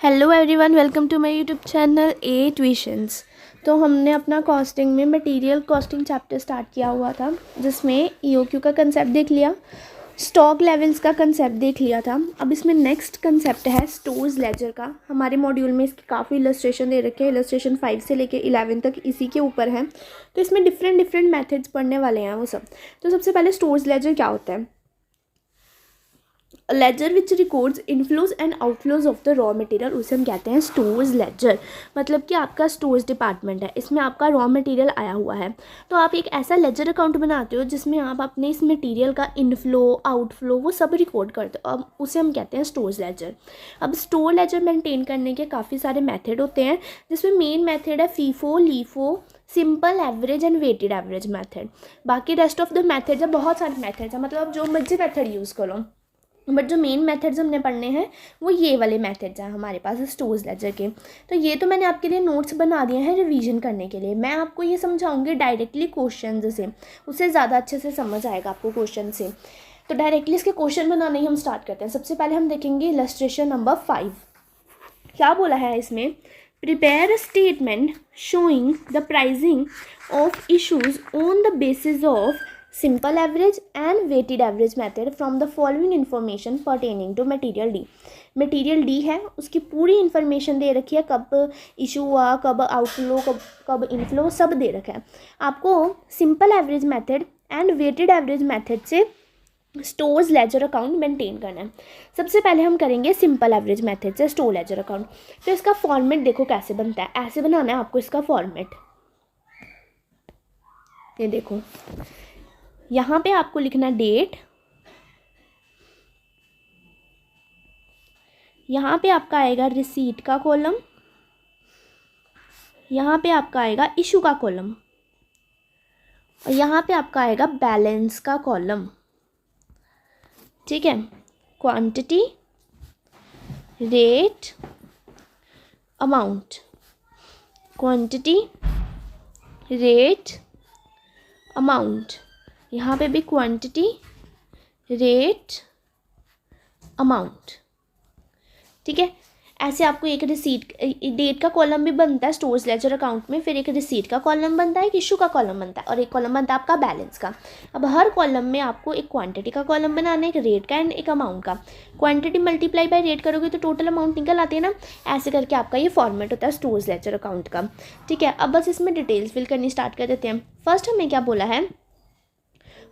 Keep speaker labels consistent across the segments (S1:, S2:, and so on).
S1: Hello everyone, welcome to my YouTube channel A tuitions. तो हमने अपना कॉस्टिंग में मटेरियल कॉस्टिंग चैप्टर स्टार्ट किया हुआ था, जिसमें ईओक्यू का कंसेप्ट देख लिया, स्टॉक लेवल्स का कंसेप्ट देख लिया था। अब इसमें नेक्स्ट कंसेप्ट है स्टोर्स लेजर का। हमारे मॉड्यूल में इसकी काफ़ी इलस्ट्रेशन दे रखे हैं, इलस्ट्रेशन 5 से लेके 11 तक इसी के ऊपर है। तो इसमें डिफरेंट मेथड्स पढ़ने वाले हैं वो सब। तो सबसे पहले स्टोर्स लेजर क्या होता है? Ledger which records inflows and outflows of the raw material, उसे हम कहते हैं स्टोर्स लेजर। मतलब कि आपका स्टोर्स डिपार्टमेंट है, इसमें आपका रॉ मटेरियल आया हुआ है, तो आप एक ऐसा लेजर अकाउंट बनाते हो जिसमें आप अपने इस मटेरियल का इनफ्लो आउटफ्लो वो सब रिकॉर्ड करते हो। अब उसे हम कहते हैं स्टोर्स लेजर। अब स्टोर लेजर मेंटेन करने के काफ़ी सारे मेथड होते हैं, जिसमें मेन मेथड है FIFO, LIFO, simple average and weighted average method. बाकी रेस्ट ऑफ द मेथड्स है, बहुत सारे मेथड्स हैं, मतलब जो मर्जी मेथड यूज़ करो, बट जो मेन मेथड्स हमने पढ़ने हैं वो ये वाले मेथड्स हैं हमारे पास स्टोर्स लेजर के। तो ये तो मैंने आपके लिए नोट्स बना दिए हैं रिवीजन करने के लिए। मैं आपको ये समझाऊंगी डायरेक्टली क्वेश्चन से, उससे ज़्यादा अच्छे से समझ आएगा आपको क्वेश्चन से। तो डायरेक्टली इसके क्वेश्चन बनाने ही हम स्टार्ट करते हैं। सबसे पहले हम देखेंगे इलस्ट्रेशन नंबर 5। क्या बोला है इसमें? Prepare a statement showing the pricing of issues on the basis of simple average and weighted average method from the following information pertaining to material D. Material D है, उसकी पूरी इन्फॉर्मेशन दे रखी है, कब इशू हुआ, कब आउटफ्लो, कब inflow, सब दे रखा है। आपको simple average method and weighted average method से स्टोर्स लेजर अकाउंट मेंटेन करना है। सबसे पहले हम करेंगे सिंपल एवरेज मेथड से स्टोर लेजर अकाउंट। तो इसका फॉर्मेट देखो कैसे बनता है, ऐसे बनाना है आपको इसका फॉर्मेट। ये देखो, यहाँ पे आपको लिखना डेट, यहाँ पे आपका आएगा रिसीट का कॉलम, यहाँ पे आपका आएगा इशू का कॉलम, और यहाँ पे आपका आएगा बैलेंस का कॉलम। ठीक है, quantity, rate, amount, quantity, rate, amount, यहाँ पे भी क्वांटिटी, रेट, अमाउंट। ठीक है, ऐसे आपको एक रिसीट डेट का कॉलम भी बनता है स्टोर्स लेजर अकाउंट में, फिर एक रिसीट का कॉलम बनता है, एक इशू का कॉलम बनता है, और एक कॉलम बनता है आपका बैलेंस का। अब हर कॉलम में आपको एक क्वांटिटी का कॉलम बनाना है, एक रेट का एंड एक अमाउंट का। क्वांटिटी मल्टीप्लाई बाय रेट करोगे तो टोटल अमाउंट निकल आती है ना। ऐसे करके आपका ये फॉर्मेट होता है स्टोर्स लेजर अकाउंट का। ठीक है, अब बस इसमें डिटेल्स फिल करनी स्टार्ट कर देते हैं। फर्स्ट हमें क्या बोला है?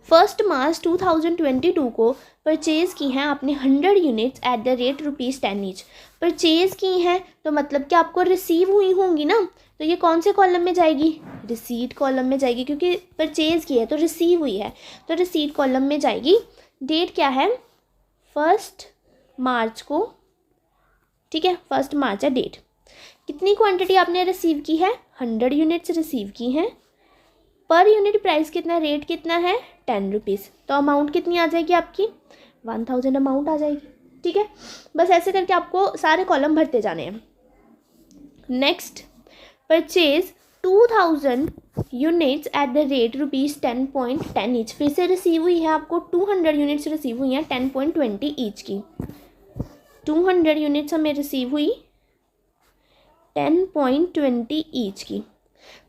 S1: 1 मार्च 2022 को परचेज़ की हैं आपने 100 units at the rate ₹10 each. Purchase की हैं तो मतलब कि आपको रिसीव हुई होंगी ना, तो ये कौन से कॉलम में जाएगी? रिसीट कॉलम में जाएगी, क्योंकि परचेज़ की है तो रिसीव हुई है, तो रिसीट कॉलम में जाएगी। डेट क्या है? 1 मार्च को। ठीक है, 1 मार्च है डेट। कितनी क्वांटिटी आपने रिसीव की है? 100 यूनिट्स रिसीव की हैं। पर यूनिट प्राइस कितना, रेट कितना है? ₹10। तो अमाउंट कितनी आ जाएगी आपकी? 1000 अमाउंट आ जाएगी। ठीक है, बस ऐसे करके आपको सारे कॉलम भरते जाने हैं। Next, purchase 2000 units at the rate ₹10.10 each. फिर से रिसीव हुई है आपको 200 यूनिट्स रिसीव हुई हैं 10.20 ईच की। 200 यूनिट्स हमें रिसीव हुई 10.20 ईच की,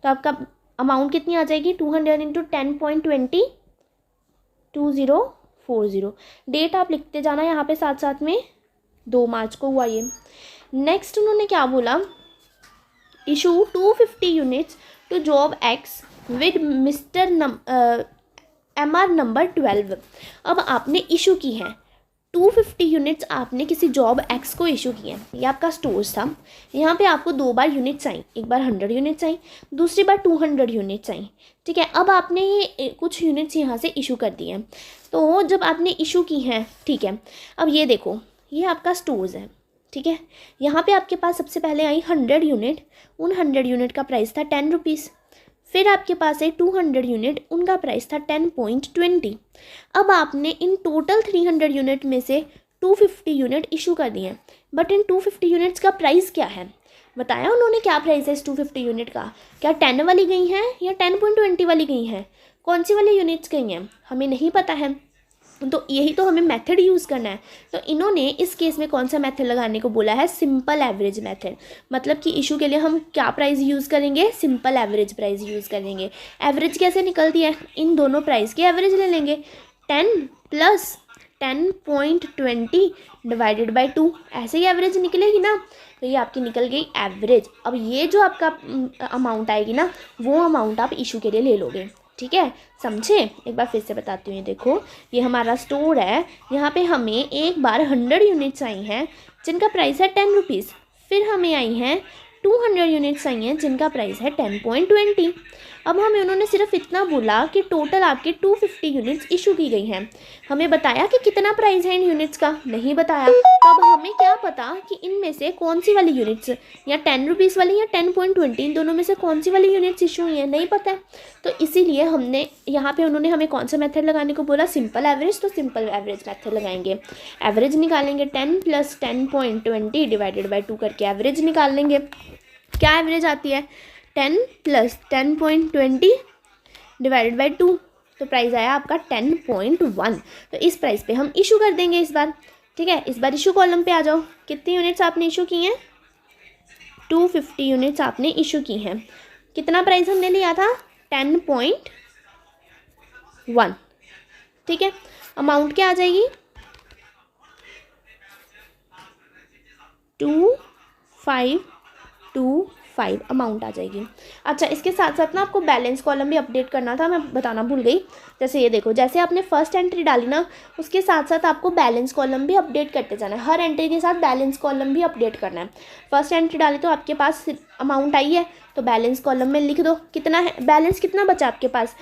S1: तो आपका अमाउंट कितनी आ जाएगी? 200 इंटू 10.20, 2040। डेट आप लिखते जाना यहाँ पे साथ साथ में, 2 मार्च को हुआ ये। नेक्स्ट उन्होंने क्या बोला? Issue 250 units to job X with mister MR number 12। अब आपने इशू की है 250 यूनिट्स, आपने किसी जॉब एक्स को इशू किए हैं। ये आपका स्टोर्स था, यहाँ पे आपको 2 बार यूनिट्स आई, एक बार 100 यूनिट्स आई, दूसरी बार 200 यूनिट्स आई। ठीक है, अब आपने ये कुछ यूनिट्स यहाँ से इशू कर दिए हैं। तो जब आपने इशू की हैं, ठीक है, अब ये देखो, ये आपका स्टोर्स है। ठीक है, यहाँ पे आपके पास सबसे पहले आई 100 यूनिट, उन 100 यूनिट का प्राइस था ₹10। फिर आपके पास है 200 यूनिट, उनका प्राइस था 10.20। अब आपने इन टोटल 300 यूनिट में से 250 यूनिट इशू कर दिए हैं, बट इन 250 यूनिट्स का प्राइस क्या है? बताया उन्होंने क्या प्राइस है इस 250 यूनिट का? क्या 10 वाली गई हैं या 10.20 वाली गई हैं? कौन सी वाली यूनिट्स गई हैं हमें नहीं पता है। तो यही तो हमें मेथड यूज़ करना है। तो इन्होंने इस केस में कौन सा मेथड लगाने को बोला है, सिंपल एवरेज मेथड। मतलब कि इशू के लिए हम क्या प्राइस यूज़ करेंगे, सिंपल एवरेज प्राइस यूज़ करेंगे। एवरेज कैसे निकलती है, इन दोनों प्राइस की एवरेज ले लेंगे, 10 प्लस 10.20 डिवाइडेड बाई 2, ऐसे ही एवरेज निकलेगी ना। तो ये आपकी निकल गई एवरेज। अब ये जो आपका अमाउंट आएगी ना, वो अमाउंट आप इशू के लिए ले लोगे। ठीक है, समझे। एक बार फिर से बताती हूँ। ये देखो, ये हमारा स्टोर है, यहाँ पे हमें एक बार 100 यूनिट्स आई हैं जिनका प्राइस है 10 रुपीज़। फिर हमें आई हैं 200 यूनिट्स आई हैं जिनका प्राइस है 10.20। अब हमें उन्होंने सिर्फ इतना बोला कि टोटल आपके 250 यूनिट्स इशू की गई हैं। हमें बताया कि कितना प्राइस है इन यूनिट्स का, नहीं बताया। तो अब हमें क्या पता कि इनमें से कौन सी वाली यूनिट्स, या 10 रुपीज़ वाली या 10.20, इन दोनों में से कौन सी वाली यूनिट्स इशू हुई है, नहीं पता है। तो इसीलिए हमने यहाँ पे उन्होंने हमें कौन सा मेथड लगाने को बोला, सिंपल एवरेज। तो सिंपल एवरेज मेथड लगाएंगे, एवरेज निकालेंगे 10 प्लस 10.20 डिवाइडेड बाई 2 करके एवरेज निकाल लेंगे। क्या एवरेज आती है, 10 प्लस 10.20 डिवाइडेड बाई 2, तो प्राइस आया आपका 10.1। तो इस प्राइस पे हम इशू कर देंगे इस बार। ठीक है, इस बार इशू कॉलम पे आ जाओ। कितनी यूनिट्स आपने इशू की हैं, 250 यूनिट्स आपने इशू की हैं। कितना प्राइस हमने लिया था, 10.1। ठीक है, अमाउंट क्या आ जाएगी, 2525 अमाउंट आ जाएगी। अच्छा, इसके साथ साथ ना आपको बैलेंस कॉलम भी अपडेट करना था, मैं बताना भूल गई। जैसे ये देखो, जैसे आपने फर्स्ट एंट्री डाली ना, उसके साथ साथ आपको बैलेंस कॉलम भी अपडेट करते जाना है। हर एंट्री के साथ बैलेंस कॉलम भी अपडेट करना है। फर्स्ट एंट्री डाली तो आपके पास अमाउंट आई है, तो बैलेंस कॉलम में लिख दो कितना है, बैलेंस कितना बचा आपके पास।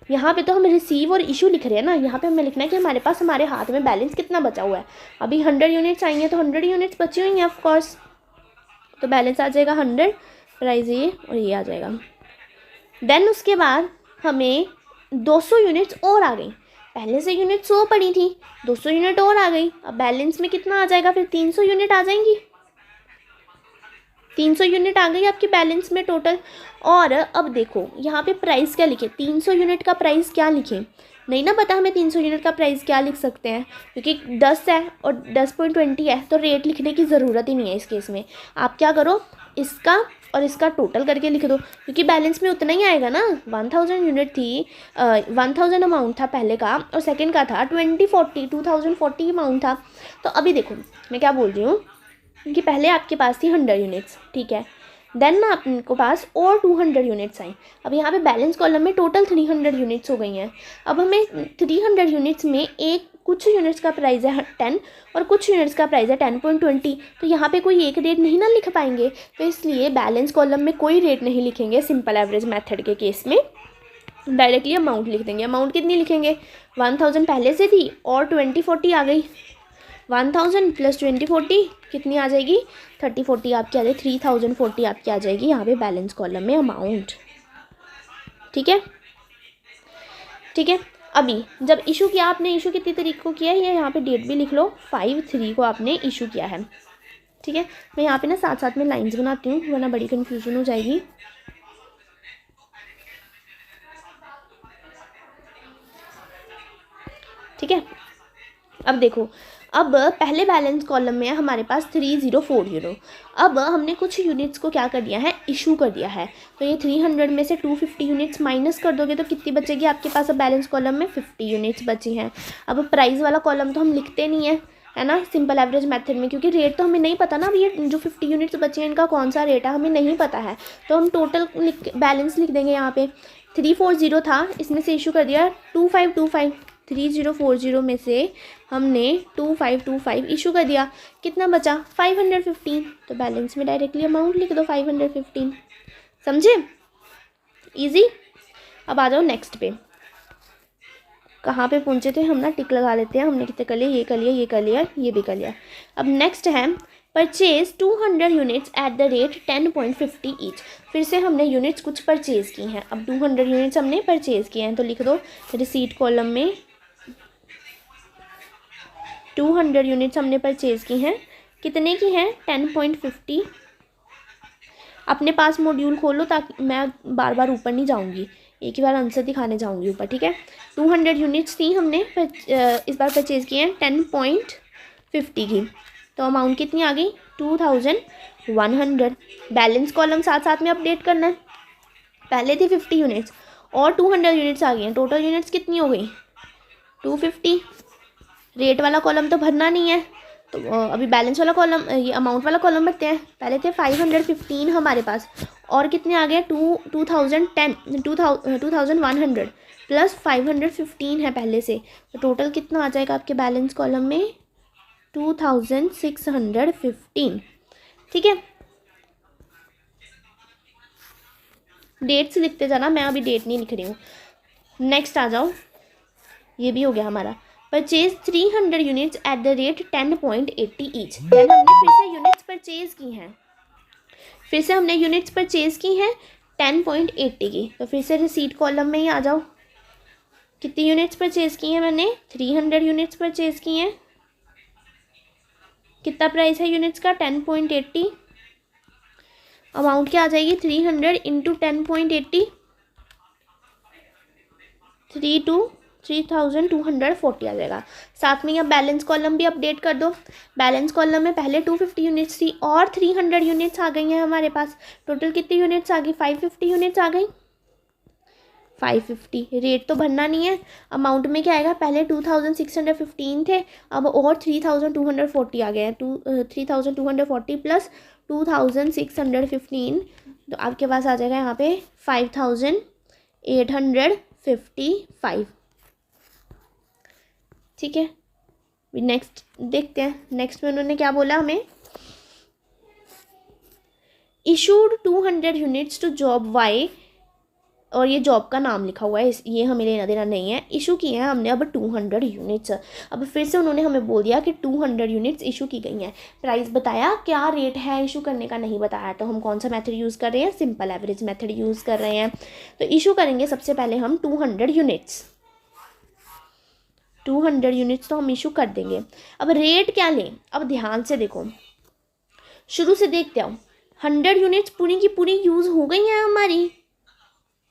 S1: यहाँ पे तो हम रिसीव और इशू लिख रहे हैं ना, यहाँ पे हमें लिखना है कि हमारे पास, हमारे हाथ में बैलेंस कितना बचा हुआ है। अभी 100 यूनिट्स आई हैं, तो 100 यूनिट्स बची हुई हैं ऑफकोर्स, तो बैलेंस आ जाएगा 100, प्राइस ये और ये आ जाएगा। देन उसके बाद हमें 200 यूनिट्स और आ गई। पहले से यूनिट 100 पड़ी थी, 200 यूनिट और आ गई। अब बैलेंस में कितना आ जाएगा, फिर 300 यूनिट आ जाएंगी। 300 यूनिट आ गई आपकी बैलेंस में टोटल। और अब देखो यहाँ पे प्राइस क्या लिखे, 300 यूनिट का प्राइस क्या लिखे, नहीं ना पता हमें 300 यूनिट का प्राइस क्या लिख सकते हैं, क्योंकि 10 है और 10.20 है, तो रेट लिखने की ज़रूरत ही नहीं है इस केस में। आप क्या करो, इसका और इसका टोटल करके लिख दो, क्योंकि बैलेंस में उतना ही आएगा ना। 1000 यूनिट थी, 1000 अमाउंट था पहले का, और सेकंड का था 2040 अमाउंट था। तो अभी देखो मैं क्या बोल रही हूँ कि पहले आपके पास थी 100 यूनिट्स, ठीक है। देन ना आपके पास और 200 यूनिट्स आई। अब यहाँ पे बैलेंस कॉलम में टोटल 300 यूनिट्स हो गई हैं। अब हमें 300 यूनिट्स में कुछ यूनिट्स का प्राइस है 10 और कुछ यूनिट्स का प्राइस है 10.20, तो यहाँ पे कोई एक रेट नहीं ना लिख पाएंगे। तो इसलिए बैलेंस कॉलम में कोई रेट नहीं लिखेंगे सिंपल एवरेज मेथड के केस में, डायरेक्टली अमाउंट लिख देंगे। अमाउंट कितनी लिखेंगे, 1000 पहले से थी और 2040 आ गई, 1000 प्लस 2040 कितनी आ जाएगी, 3040 आपकी आ जाएगी, 3040 आपकी आ जाएगी यहाँ पे बैलेंस कॉलम में अमाउंट। ठीक है, ठीक है। अभी जब इशू किया आपने, इशू कितनी तारीख को किया है, ये यहाँ पे डेट भी लिख लो, 5/3 को आपने इशू किया है। ठीक है, मैं यहाँ पे ना साथ साथ में लाइंस बनाती हूँ, वरना बड़ी कन्फ्यूजन हो जाएगी। ठीक है, अब देखो, अब पहले बैलेंस कॉलम में है हमारे पास 3040। अब हमने कुछ यूनिट्स को क्या कर दिया है, इशू कर दिया है। तो ये 300 में से 250 यूनिट्स माइनस कर दोगे तो कितनी बचेगी आपके पास, अब बैलेंस कॉलम में 50 यूनिट्स बची हैं। अब प्राइस वाला कॉलम तो हम लिखते नहीं है ना सिंपल एवरेज मेथड में, क्योंकि रेट तो हमें नहीं पता ना। अब ये जो 50 यूनिट्स बचे हैं इनका कौन सा रेट है हमें नहीं पता है, तो हम टोटल बैलेंस लिख देंगे। यहाँ पे 340 था, इसमें से इशू कर दिया 2525, 3040 में से हमने 2525 इशू कर दिया, कितना बचा 515, तो बैलेंस में डायरेक्टली अमाउंट लिख दो 515। समझे, इजी। अब आ जाओ नेक्स्ट पे, कहाँ पे पहुँचे थे हम ना, टिक लगा लेते हैं। हमने कितने कर लिया, ये कर लिया, ये कर लिया, ये भी कर लिया। अब नेक्स्ट है purchase 200 units at the rate 10.50 each. फिर से हमने यूनिट्स कुछ परचेज़ की हैं। अब 200 यूनिट्स हमने परचेज़ किए हैं, तो लिख दो रिसीट कॉलम में 200 यूनिट्स हमने परचेज़ की हैं। कितने की हैं, 10.50। अपने पास मॉड्यूल खोलो ताकि मैं बार बार ऊपर नहीं जाऊंगी, एक ही बार आंसर दिखाने जाऊंगी ऊपर, ठीक है। 200 यूनिट्स थी, हमने इस बार परचेज़ किए हैं 10.50 की, तो अमाउंट कितनी आ गई 2100। बैलेंस कॉलम साथ साथ में अपडेट करना है। पहले थी 50 यूनिट्स और 200 यूनिट्स आ गई हैं, टोटल यूनिट्स कितनी हो गई 250। रेट वाला कॉलम तो भरना नहीं है, तो अभी बैलेंस वाला कॉलम, ये अमाउंट वाला कॉलम भरते हैं। पहले थे 515 हमारे पास, और कितने आ गए 2100 प्लस 515 है पहले से, तो टोटल कितना आ जाएगा आपके बैलेंस कॉलम में 2615। ठीक है, डेट्स लिखते जाना, मैं अभी डेट नहीं लिख रही हूँ। नेक्स्ट आ जाओ, ये भी हो गया हमारा। Purchase 300 units at the rate 10.80 each. Then हमने फिर से यूनिट्स परचेज की हैं, फिर से हमने यूनिट्स परचेज की हैं 10.80 की, तो फिर से रिसीट कॉलम में ही आ जाओ। कितनी यूनिट्स परचेज की हैं मैंने 300 यूनिट्स परचेज की हैं। कितना प्राइस है यूनिट्स का 10.80, अमाउंट क्या आ जाएगी 300 इंटू 10.80, 3240 आ जाएगा। साथ में यहाँ बैलेंस कॉलम भी अपडेट कर दो। बैलेंस कॉलम में पहले 250 यूनिट्स थी और 300 यूनिट्स आ गई हैं हमारे पास। टोटल कितनी यूनिट्स आ गई 550 यूनिट्स आ गई, 550। रेट तो भरना नहीं है, अमाउंट में क्या आएगा, पहले 2615 थे, अब और 3240 आ गए हैं। 3240 प्लस 2615, तो आपके पास आ जाएगा यहाँ पे 5855। ठीक है, नेक्स्ट देखते हैं। नेक्स्ट में उन्होंने क्या बोला हमें, issued 200 units to job Y, और ये जॉब का नाम लिखा हुआ है, ये हमें लेना देना नहीं है। इशू किए हैं हमने अब 200 यूनिट्स। अब फिर से उन्होंने हमें बोल दिया कि 200 यूनिट्स इशू की गई हैं। प्राइस बताया, क्या रेट है इशू करने का नहीं बताया, तो हम कौन सा मेथड यूज़ कर रहे हैं, सिंपल एवरेज मेथड यूज़ कर रहे हैं। तो इशू करेंगे सबसे पहले हम 200 यूनिट्स, 200 यूनिट्स तो हम इशू कर देंगे। अब रेट क्या लें, अब ध्यान से देखो, शुरू से देखते आओ। 100 यूनिट्स पूरी की पूरी यूज़ हो गई हैं हमारी।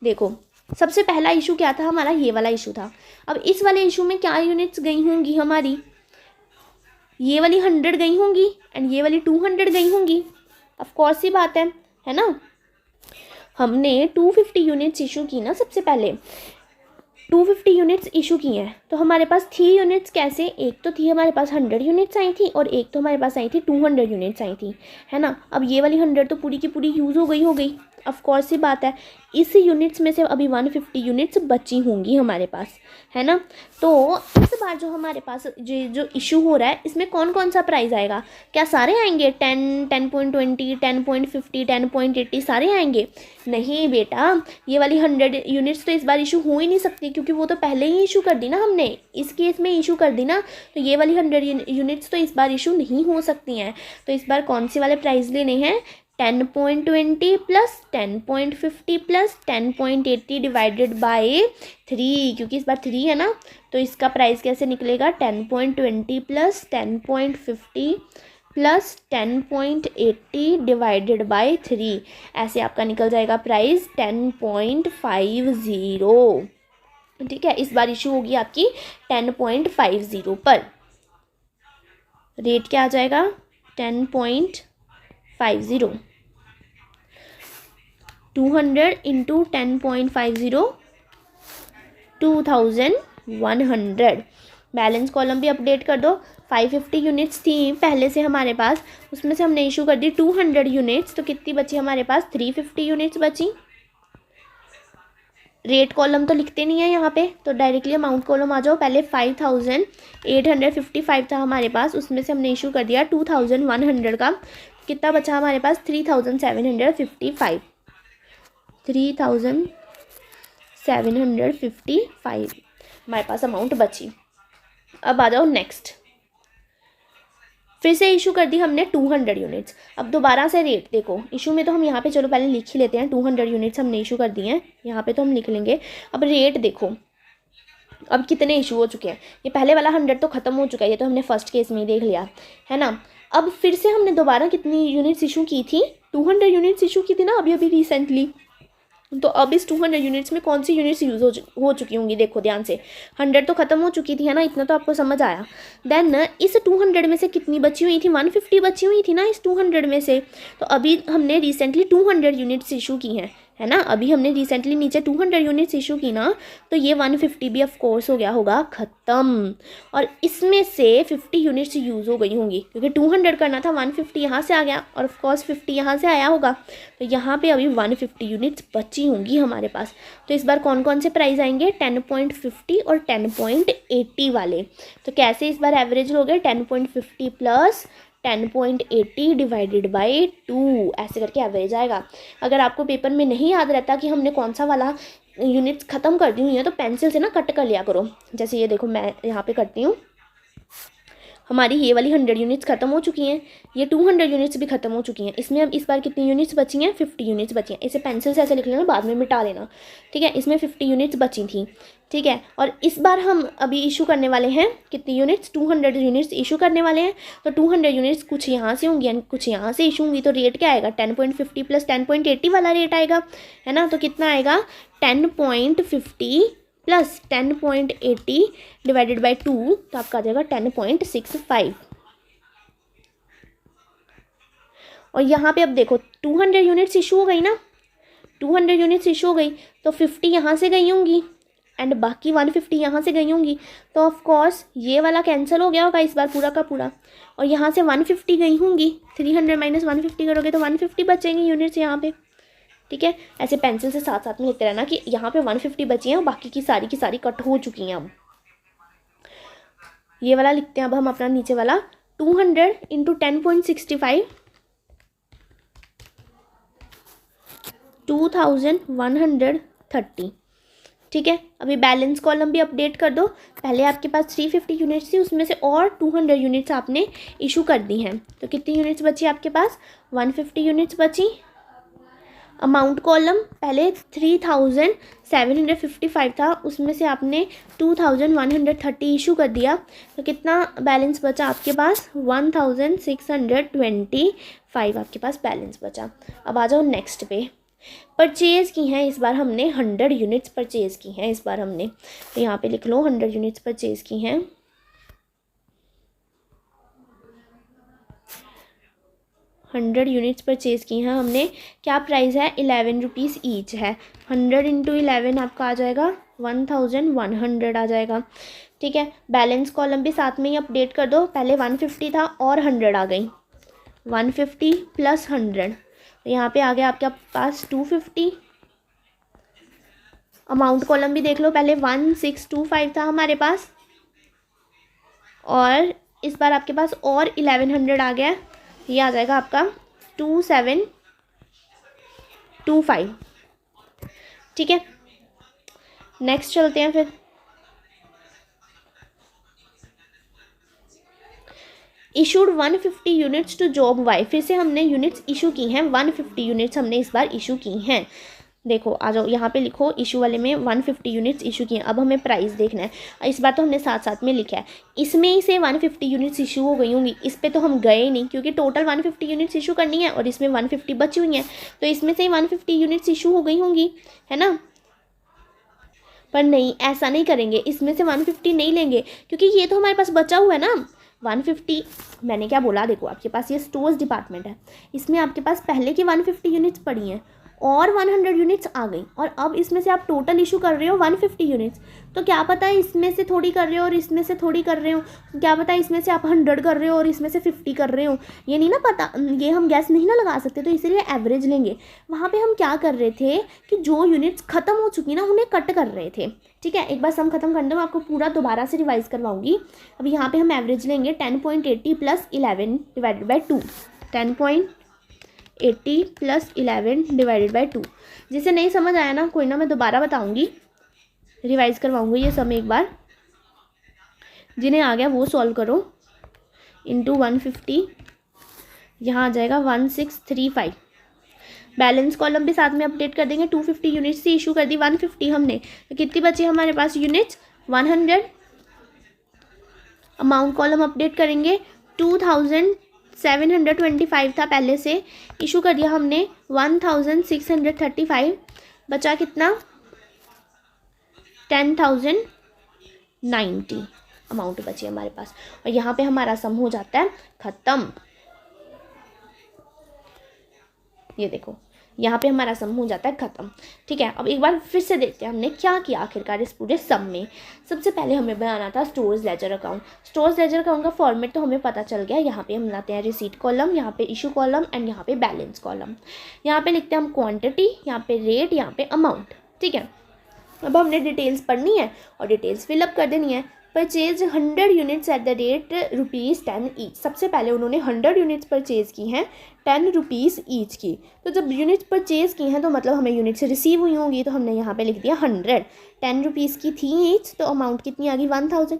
S1: देखो सबसे पहला इशू क्या था हमारा, ये वाला इशू था। अब इस वाले इशू में क्या यूनिट्स गई होंगी हमारी, ये वाली 100 गई होंगी एंड ये वाली 200 गई होंगी। ऑफ कोर्स ही बात है ना। हमने 250 यूनिट्स इशू की ना, सबसे पहले 250 यूनिट्स इशू की हैं, तो हमारे पास थी यूनिट्स कैसे, एक तो थी हमारे पास 100 यूनिट्स आई थी और एक तो हमारे पास आई थी 200 यूनिट्स आई थी, है ना। अब ये वाली 100 तो पूरी की पूरी यूज़ हो गई। ऑफ कोर्स ही बात है, इस यूनिट्स में से अभी 150 यूनिट्स बची होंगी हमारे पास, है ना। तो इस बार जो हमारे पास जो इशू हो रहा है, इसमें कौन कौन सा प्राइस आएगा, क्या सारे आएंगे 10, 10.20, 10.50, 10.80 सारे आएंगे? नहीं बेटा, ये वाली 100 यूनिट्स तो इस बार इशू हो ही नहीं सकती, क्योंकि वो तो पहले ही इशू कर दी ना हमने, इस केस में इशू कर दी ना। तो ये वाली 100 यूनिट्स तो इस बार इशू नहीं हो सकती हैं। तो इस बार कौन से वाले प्राइस लेने हैं, 10.20 प्लस 10.50 प्लस 10.80 डिवाइडेड बाय 3, क्योंकि इस बार 3 है ना, तो इसका प्राइस कैसे निकलेगा 10.20 प्लस 10.50 प्लस 10.80 डिवाइडेड बाय 3, ऐसे आपका निकल जाएगा प्राइस 10.50। ठीक है, इस बार इशू होगी आपकी 10.50 पर। रेट क्या आ जाएगा 10.50, 200 इंटू 10.50, 2100। बैलेंस कॉलम भी अपडेट कर दो। 550 यूनिट्स थी पहले से हमारे पास, उसमें से हमने इशू कर दी 200 यूनिट्स, तो कितनी बची हमारे पास 350 यूनिट्स बची। रेट कॉलम तो लिखते नहीं है यहाँ पे, तो डायरेक्टली अमाउंट कॉलम आ जाओ। पहले 5855 था हमारे पास, उसमें से हमने इशू कर दिया 2100 का, कितना बचा हमारे पास 3755, 3755 हमारे पास अमाउंट बची। अब आ जाओ नेक्स्ट, फिर से इशू कर दी हमने 200 यूनिट्स। अब दोबारा से रेट देखो, इशू में तो हम यहाँ पे चलो पहले लिख ही लेते हैं, 200 यूनिट्स हमने इशू कर दी हैं, यहाँ पे तो हम लिख लेंगे। अब रेट देखो, अब कितने इशू हो चुके हैं, ये पहले वाला 100 तो ख़त्म हो चुका है, ये तो हमने फर्स्ट केस में ही देख लिया, है ना। अब फिर से हमने दोबारा कितनी यूनिट्स इशू की थी, 200 यूनिट्स इशू की थी ना अभी अभी रिसेंटली, तो अब इस 200 यूनिट्स में कौन सी यूनिट्स यूज़ हो चुकी होंगी, देखो ध्यान से। 100 तो ख़त्म हो चुकी थी, है ना, इतना तो आपको समझ आया। देन इस 200 में से कितनी बची हुई थी, 150 बची हुई थी ना इस 200 में से। तो अभी हमने रिसेंटली 200 यूनिट्स इशू की हैं, है ना, अभी हमने रिसेंटली नीचे 200 यूनिट्स इशू की ना, तो ये 150 भी ऑफ कोर्स हो गया होगा ख़त्म। और इसमें से 50 यूनिट्स यूज़ हो गई होंगी, क्योंकि 200 करना था, 150 यहाँ से आ गया और ऑफ कोर्स 50 यहाँ से आया होगा। तो यहाँ पे अभी 150 यूनिट्स बची होंगी हमारे पास। तो इस बार कौन कौन से प्राइस आएंगे, 10.50 और 10.80 वाले। तो कैसे इस बार एवरेज लोगे, 10.50 प्लस 10.80 डिवाइडेड बाई 2, ऐसे करके एवरेज आएगा। अगर आपको पेपर में नहीं याद रहता कि हमने कौन सा वाला यूनिट्स ख़त्म कर दी हुई है, तो पेंसिल से ना कट कर लिया करो। जैसे ये देखो, मैं यहाँ पे करती हूँ, हमारी ये वाली 100 यूनिट्स ख़त्म हो चुकी हैं, ये 200 यूनिट्स भी ख़त्म हो चुकी हैं। इसमें अब इस बार कितनी यूनिट्स बची हैं, 50 यूनिट्स बची हैं। इसे पेंसिल से ऐसे लिख लेना, बाद में मिटा लेना, ठीक है। इसमें 50 यूनिट्स बची थी, ठीक है। और इस बार हम अभी इशू करने वाले हैं कितनी यूनिट्स, 200 यूनिट्स इशू करने वाले हैं। तो 200 यूनिट्स कुछ यहाँ से होंगी, कुछ यहाँ से इशू होंगी। तो रेट क्या आएगा, 10.50 प्लस 10.80 वाला रेट आएगा, है ना। तो कितना आएगा, 10.50 प्लस 10.80 डिवाइडेड बाई 2, तो आपका आ जाएगा 10.65। और यहाँ पे अब देखो 200 यूनिट्स इशू हो गई ना, 200 यूनिट्स इशू हो गई, तो 50 यहाँ से गई होंगी एंड बाकी 150 यहाँ से गई होंगी। तो ऑफ कोर्स ये वाला कैंसिल हो गया होगा इस बार पूरा का पूरा, और यहाँ से 150 गई होंगी। 300 माइनस 150 करोगे तो 150 बचेंगी यूनिट्स यहाँ पे, ठीक है। ऐसे पेंसिल से साथ साथ में लिखते रहना कि यहाँ पे 150 बची हैं और बाकी की सारी कट हो चुकी हैं। अब ये वाला लिखते हैं अब हम अपना नीचे वाला, 200 इंटू 10.65, 2130, ठीक है। अभी बैलेंस कॉलम भी अपडेट कर दो। पहले आपके पास 350 यूनिट्स थी, उसमें से और 200 यूनिट्स आपने इशू कर दी हैं। तो कितनी यूनिट्स बची आपके पास, 150 यूनिट्स बची। अमाउंट कॉलम पहले 3755 था, उसमें से आपने 2130 इशू कर दिया। तो कितना बैलेंस बचा आपके पास, 1625 आपके पास बैलेंस बचा। अब आ जाओ नेक्स्ट पे। परचेज़ की हैं इस बार हमने 100 यूनिट्स परचेज़ की हैं इस बार हमने। तो यहाँ पे लिख लो 100 यूनिट्स परचेज़ की हैं। 100 यूनिट्स परचेज़ की हैं हमने। क्या प्राइस है, 11 रुपीज़ ईच है। 100 इंटू 11 आपका आ जाएगा 1100 आ जाएगा, ठीक है। बैलेंस कॉलम भी साथ में ही अपडेट कर दो। पहले 150 था और 100 आ गई, 150 प्लस 100, तो यहाँ पे आ गया आपके पास 250। अमाउंट कॉलम भी देख लो, पहले 1625 था हमारे पास, और इस बार आपके पास और 1100 आ गया। ये आ जाएगा आपका 2725, ठीक है। नेक्स्ट चलते हैं फिर। Issued 150 units to job Y, फिर से हमने यूनिट्स इशू की हैं, 150 यूनिट्स हमने इस बार इशू की हैं। देखो आ जाओ यहाँ पे लिखो, इशू वाले में 150 यूनिट्स इशू की हैं। अब हमें प्राइस देखना है, इस बार तो हमने साथ साथ में लिखा है। इसमें ही से 150 यूनिट्स इशू हो गई होंगी, इस पे तो हम गए नहीं क्योंकि टोटल 150 यूनिट्स इशू करनी है और इसमें 150 बची हुई हैं, तो इसमें से 150 यूनिट्स इशू हो गई होंगी, है ना। पर नहीं, ऐसा नहीं करेंगे, इसमें से 150 नहीं लेंगे क्योंकि ये तो हमारे पास बचा हुआ है ना 150। मैंने क्या बोला, देखो आपके पास ये स्टोर्स डिपार्टमेंट है, इसमें आपके पास पहले की 150 यूनिट्स पड़ी हैं और 100 यूनिट्स आ गई, और अब इसमें से आप टोटल इशू कर रहे हो 150 यूनिट्स। तो क्या पता है इसमें से थोड़ी कर रहे हो और इसमें से थोड़ी कर रहे हो, क्या पता है इसमें से आप 100 कर रहे हो और इसमें से 50 कर रहे हो, ये नहीं ना पता, ये हम गैस नहीं ना लगा सकते, तो इसलिए एवरेज लेंगे। वहाँ पे हम क्या कर रहे थे कि जो यूनिट्स ख़त्म हो चुकी ना उन्हें कट कर रहे थे, ठीक है। एक बार सम खत्म करने में आपको पूरा दोबारा से रिवाइज करवाऊंगी। अब यहाँ पे हम एवरेज लेंगे 10.80 plus 11 divided by 2, 10.80 plus 11 divided by 2। जिसे नहीं समझ आया ना कोई ना, मैं दोबारा बताऊंगी, रिवाइज करवाऊंगी ये सम एक बार। जिन्हें आ गया वो सॉल्व करो। इंटू 150, यहाँ आ जाएगा 1635। बैलेंस कॉलम भी साथ में अपडेट कर देंगे। 250 यूनिट्स से इशू कर दी 150 हमने, तो कितनी बची हमारे पास यूनिट्स, 100। अमाउंट कॉलम अपडेट करेंगे, 2725 था पहले से, इशू कर दिया हमने 1635 बचा कितना 10,090 अमाउंट बची हमारे पास, और यहाँ पे हमारा सम हो जाता है ख़त्म। ये देखो यहाँ पे हमारा सम हो जाता है ख़त्म। ठीक है, अब एक बार फिर से देखते हैं हमने क्या किया आखिरकार इस पूरे सम में। सबसे पहले हमें बनाना था stores ledger account. Stores ledger account का फॉर्मेट तो हमें पता चल गया। यहाँ पे हम लाते हैं रिसीट कॉलम, यहाँ पे इशू कॉलम एंड यहाँ पे बैलेंस कॉलम। यहाँ पे लिखते हैं हम क्वांटिटी, यहाँ पे रेट, यहाँ पे अमाउंट। ठीक है, अब हमने डिटेल्स पढ़नी है और डिटेल्स फिलअप कर देनी है। Purchase 100 units at the rate ₹10 each. सबसे पहले उन्होंने 100 यूनिट्स परचेज़ की हैं ₹10 ईच की। तो जब यूनिट्स परचेज़ की हैं तो मतलब हमें यूनिट्स रिसीव हुई होंगी, तो हमने यहाँ पे लिख दिया 100। ₹10 की थी ईच, तो अमाउंट कितनी आ गई 1000।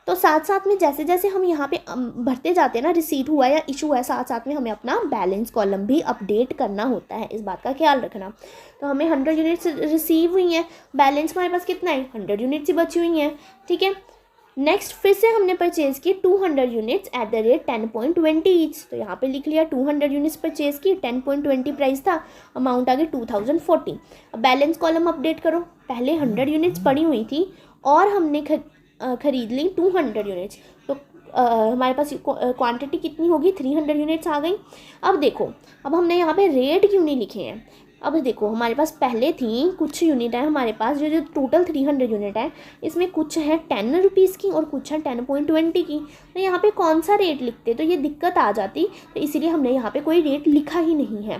S1: तो साथ साथ में जैसे जैसे हम यहाँ पे भरते जाते हैं ना, रिसीट हुआ या इशू हुआ है, साथ साथ में हमें अपना बैलेंस कॉलम भी अपडेट करना होता है, इस बात का ख्याल रखना। तो हमें 100 यूनिट्स रिसीव हुई हैं, बैलेंस हमारे पास कितना है 100 यूनिट्स ही बची हुई हैं। ठीक है, नेक्स्ट फिर से हमने परचेज़ की 200 units at the rate 10.20 each. तो यहाँ पे लिख लिया 200 यूनिट्स परचेज़ की, 10.20 प्राइस था, अमाउंट आ गई 2040। अब बैलेंस कॉलम अपडेट करो। पहले 100 यूनिट्स पड़ी हुई थी और हमने खरीद ली 200 यूनिट्स, तो हमारे पास क्वांटिटी कितनी होगी 300 यूनिट्स आ गई। अब देखो, अब हमने यहाँ पे रेट क्यों नहीं लिखे हैं। अब देखो हमारे पास पहले थी कुछ यूनिट है हमारे पास, जो टोटल 300 यूनिट है, इसमें कुछ है ₹10 की और कुछ है 10.20 की। तो यहाँ पे कौन सा रेट लिखते तो ये दिक्कत आ जाती, तो इसीलिए हमने यहाँ पे कोई रेट लिखा ही नहीं है।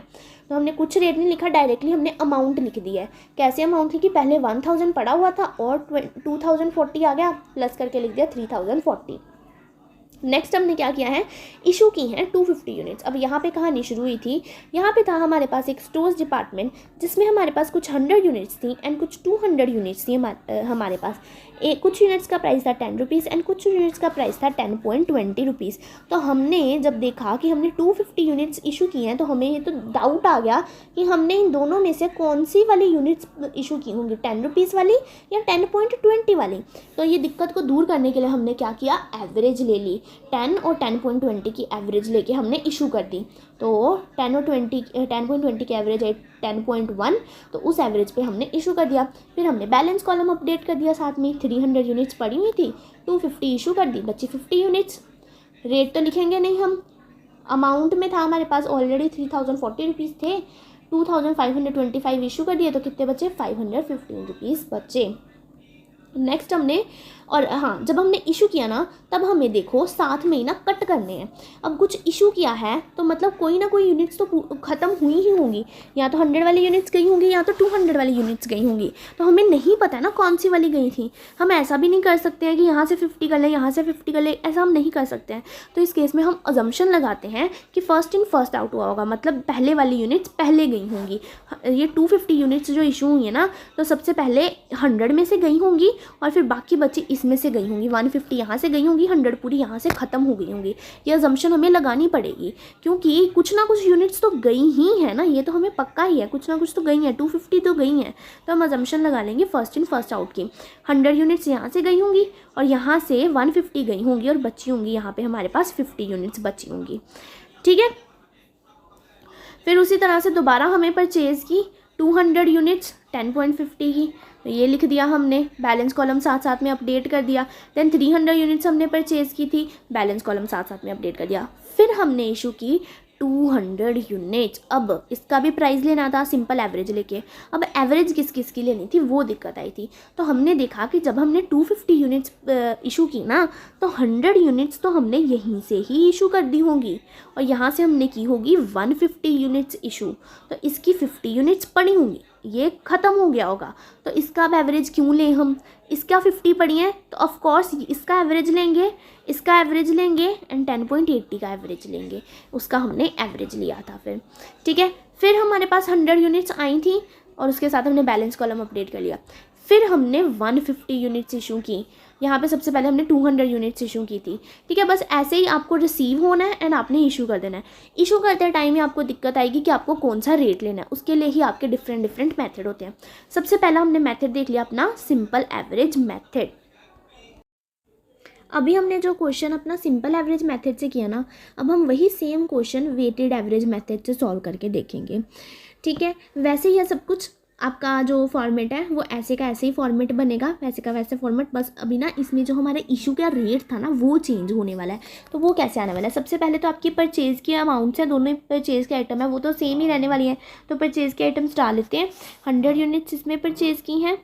S1: तो हमने कुछ रेट नहीं लिखा, डायरेक्टली हमने अमाउंट लिख दिया है। कैसे अमाउंट लिखी, पहले 1000 पड़ा हुआ था और 2040 आ गया, प्लस करके लिख दिया 3040। नेक्स्ट हमने क्या किया है, इशू की हैं 250 यूनिट्स। अब यहाँ पे कहानी शुरू हुई थी, यहाँ पे था हमारे पास एक स्टोर्स डिपार्टमेंट जिसमें हमारे पास कुछ 100 यूनिट्स थी एंड कुछ 200 यूनिट्स थी हमारे पास। कुछ यूनिट्स का प्राइस था ₹10 एंड कुछ यूनिट्स का प्राइस था ₹10.20। तो हमने जब देखा कि हमने 250 यूनिट्स इशू की हैं, तो हमें ये तो डाउट आ गया कि हमने इन दोनों में से कौन सी वाली यूनिट्स इशू की होंगी, ₹10 वाली या 10.20 वाली। तो ये दिक्कत को दूर करने के लिए हमने क्या किया, एवरेज ले ली। 10 और 10.20 की एवरेज लेके हमने इशू कर दी। तो 10.20 की एवरेज है 10.1, तो उस एवरेज पे हमने इशू कर दिया। फिर हमने बैलेंस कॉलम अपडेट कर दिया साथ में। 300 यूनिट्स पड़ी हुई थी, 250 इशू कर दी, बची 50 यूनिट्स। रेट तो लिखेंगे नहीं हम, अमाउंट में था हमारे पास ऑलरेडी ₹3040 थे, 2525 इशू कर दिए, तो कितने बचे ₹515 बचे। नेक्स्ट हमने, और हाँ, जब हमने इशू किया ना, तब हमें देखो साथ में ही ना कट करने हैं। अब कुछ इशू किया है तो मतलब कोई ना कोई यूनिट्स तो ख़त्म हुई ही होंगी, या तो 100 वाली यूनिट्स गई होंगी या तो 200 वाली यूनिट्स गई होंगी। तो हमें नहीं पता ना कौन सी वाली गई थी। हम ऐसा भी नहीं कर सकते हैं कि यहाँ से 50 कर लें, यहाँ से 50 कर लें, ऐसा हम नहीं कर सकते हैं। तो इस केस में हम अजम्पशन लगाते हैं कि फर्स्ट इन फर्स्ट आउट हुआ होगा, मतलब पहले वाली यूनिट्स पहले गई होंगी। ये 250 यूनिट्स जो इशू हुई है ना, तो सबसे पहले 100 में से गई होंगी और फिर बाकी बची इसमें से गई होंगी। 150 यहाँ से गई होंगी, 100 पूरी यहाँ से ख़त्म हो गई होंगी। ये अजम्पशन हमें लगानी पड़ेगी, क्योंकि कुछ ना कुछ यूनिट्स तो गई ही है ना, ये तो हमें पक्का ही है, कुछ ना कुछ तो गई हैं, 250 तो गई हैं। तो हम अजम्पशन लगा लेंगे फर्स्ट इन फर्स्ट आउट की। 100 यूनिट्स यहाँ से गई होंगी और यहाँ से 150 गई होंगी और बची होंगी यहाँ पे हमारे पास 50 यूनिट्स बची होंगी। ठीक है, फिर उसी तरह से दोबारा हमें परचेज़ की 200 यूनिट्स 10.50 की, तो ये लिख दिया हमने, बैलेंस कॉलम साथ साथ में अपडेट कर दिया। देन 300 यूनिट्स हमने परचेज़ की थी, बैलेंस कॉलम साथ साथ में अपडेट कर दिया। फिर हमने इशू की 200 यूनिट्स। अब इसका भी प्राइस लेना था सिंपल एवरेज लेके। अब एवरेज किस किस की लेनी थी वो दिक्कत आई थी। तो हमने देखा कि जब हमने 250 यूनिट्स इशू की ना, तो 100 यूनिट्स तो हमने यहीं से ही इशू कर दी होंगी और यहाँ से हमने की होगी 150 यूनिट्स इशू। तो इसकी 50 यूनिट्स पड़ी होंगी, ये ख़त्म हो गया होगा। तो इसका अब एवरेज क्यों लें हम, इसका 50 पड़ी है तो ऑफ कोर्स इसका एवरेज लेंगे, इसका एवरेज लेंगे एंड 10.80 का एवरेज लेंगे। उसका हमने एवरेज लिया था फिर। ठीक है, फिर हमारे पास 100 यूनिट्स आई थी और उसके साथ हमने बैलेंस कॉलम अपडेट कर लिया। फिर हमने 150 यूनिट्स इशू की। यहाँ पे सबसे पहले हमने 200 यूनिट्स इशू की थी। ठीक है, बस ऐसे ही आपको रिसीव होना है एंड आपने इशू कर देना है। इशू करते टाइम ही आपको दिक्कत आएगी कि आपको कौन सा रेट लेना है, उसके लिए ही आपके डिफरेंट मेथड होते हैं। सबसे पहला हमने मेथड देख लिया अपना सिंपल एवरेज मेथड। अभी हमने जो क्वेश्चन अपना सिंपल एवरेज मेथड से किया ना, अब हम वही same question weighted average method से सॉल्व करके देखेंगे। ठीक है, वैसे यह सब कुछ आपका जो फॉर्मेट है वो ऐसे का ऐसे ही फॉर्मेट बनेगा, वैसे का वैसे फॉर्मेट। बस अभी ना इसमें जो हमारे इशू का रेट था ना वो चेंज होने वाला है। तो वो कैसे आने वाला है, सबसे पहले तो आपकी परचेज़ की अमाउंट्स हैं, दोनों परचेज़ के आइटम है वो तो सेम ही रहने वाली है। तो परचेज़ के आइटम्स डाल लेते हैं। 100 यूनिट्स इसमें परचेज़ की हैं,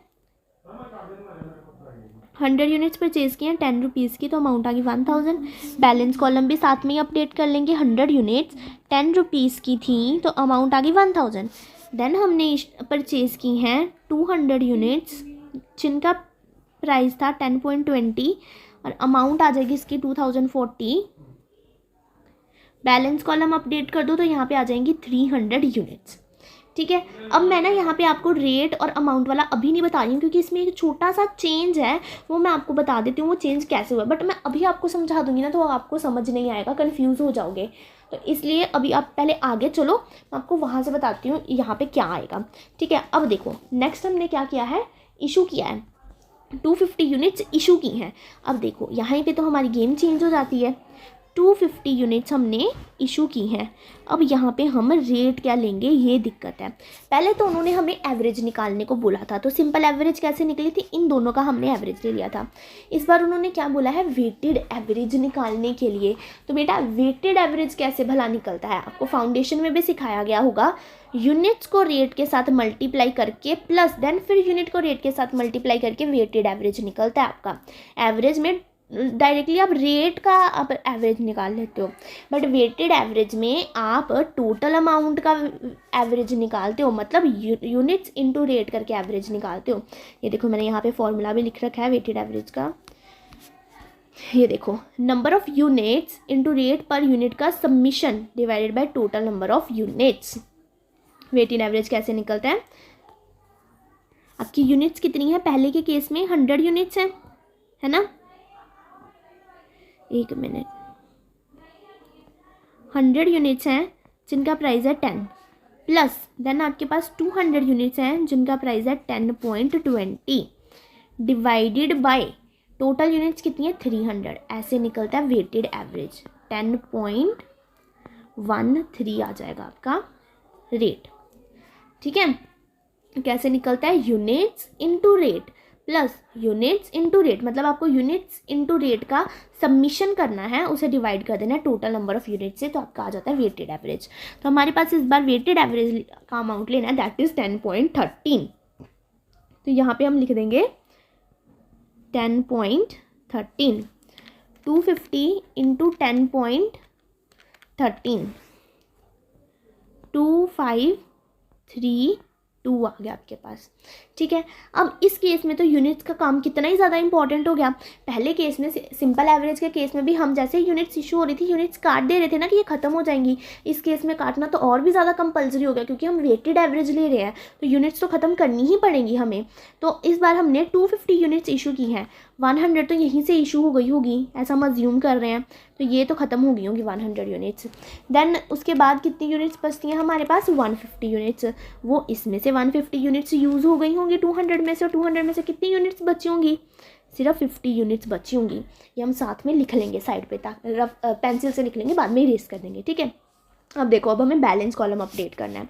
S1: 100 यूनिट्स परचेज़ की हैं 10 रुपीज़ की, तो अमाउंट आ गई 1000। बैलेंस कॉलम भी साथ में ही अपडेट कर लेंगे। 100 यूनिट्स 10 रुपीज़ की थी तो अमाउंट आ गई 1000। देन हमने परचेज़ की हैं 200 यूनिट्स जिनका प्राइस था 10.20 और अमाउंट आ जाएगी इसकी 2040। बैलेंस कॉलम अपडेट कर दो तो यहाँ पे आ जाएंगी 300 यूनिट्स। ठीक है, अब मैं ना यहाँ पे आपको रेट और अमाउंट वाला अभी नहीं बता रही हूँ क्योंकि इसमें एक छोटा सा चेंज है, वो मैं आपको बता देती हूँ वो चेंज कैसे हुआ। बट मैं अभी आपको समझा दूंगी ना तो आपको समझ नहीं आएगा, कन्फ्यूज़ हो जाओगे। तो इसलिए अभी आप पहले आगे चलो, मैं आपको वहाँ से बताती हूँ यहाँ पे क्या आएगा। ठीक है, अब देखो नेक्स्ट हमने क्या किया है, इशू किया है 250 यूनिट्स इशू की हैं। अब देखो यहाँ पे तो हमारी गेम चेंज हो जाती है। 250 यूनिट्स हमने इशू की हैं। अब यहाँ पे हम रेट क्या लेंगे ये दिक्कत है। पहले तो उन्होंने हमें एवरेज निकालने को बोला था, तो सिंपल एवरेज कैसे निकली थी, इन दोनों का हमने एवरेज ले लिया था। इस बार उन्होंने क्या बोला है, वेटेड एवरेज निकालने के लिए। तो बेटा वेटेड एवरेज कैसे भला निकलता है, आपको फाउंडेशन में भी सिखाया गया होगा। यूनिट्स को रेट के साथ मल्टीप्लाई करके प्लस देन फिर यूनिट को रेट के साथ मल्टीप्लाई करके वेटेड एवरेज निकलता है आपका। एवरेज में डायरेक्टली आप रेट का आप एवरेज निकाल लेते हो, बट वेटेड एवरेज में आप टोटल अमाउंट का एवरेज निकालते हो, मतलब यूनिट्स इनटू रेट करके एवरेज निकालते हो। ये देखो मैंने यहाँ पे फॉर्मूला भी लिख रखा है वेटेड एवरेज का। ये देखो number of units into rate per unit का submission divided by total number of units. Weighted average कैसे निकलता है, आपकी यूनिट्स कितनी है, पहले के केस में 100 यूनिट्स है ना, एक मिनट, 100 यूनिट्स हैं जिनका प्राइस है 10 प्लस देन आपके पास 200 यूनिट्स हैं जिनका प्राइस है 10.20 डिवाइडेड बाय टोटल यूनिट्स कितनी है 300। ऐसे निकलता है वेटेड एवरेज। 10.13 आ जाएगा आपका रेट। ठीक है, कैसे निकलता है, units into rate plus units into rate, मतलब आपको यूनिट्स इनटू रेट का सबमिशन करना है, उसे डिवाइड कर देना है टोटल नंबर ऑफ यूनिट से, तो आपका आ जाता है वेटेड एवरेज। तो हमारे पास इस बार वेटेड एवरेज का अमाउंट लेना है, दैट इज 10.13। तो यहाँ पे हम लिख देंगे 10.13, 250 इंटू 10.13, 2532 आ गया आपके पास। ठीक है, अब इस केस में तो यूनिट्स का काम कितना ही ज़्यादा इंपॉर्टेंट हो गया। पहले केस में सिंपल एवरेज के केस में भी हम जैसे यूनिट्स इशू हो रही थी यूनिट्स काट दे रहे थे ना कि ये खत्म हो जाएंगी। इस केस में काटना तो और भी ज़्यादा कंपलसरी हो गया क्योंकि हम वेटेड एवरेज ले रहे हैं, तो यूनिट्स तो ख़त्म करनी ही पड़ेंगी हमें। तो इस बार हमने 250 यूनिट्स इशू की हैं, 100 तो यहीं से इशू हो गई होगी, ऐसा हम अज्यूम कर रहे हैं, तो ये तो ख़त्म हो गई होंगी 100 यूनिट्स। देन उसके बाद कितनी यूनिट्स बचती हैं हमारे पास, 150 यूनिट्स। वो इसमें से 150 यूनिट्स यूज़ हो गई होंगी 200 में से, और 200 में से कितनी यूनिट्स बची होंगी, सिर्फ 50 यूनिट्स बची होंगी। ये हम साथ में लिख लेंगे साइड पे, रफ पेंसिल से लिख लेंगे, बाद में इरेज कर देंगे। ठीक है, अब देखो अब हमें बैलेंस कॉलम अपडेट करना है।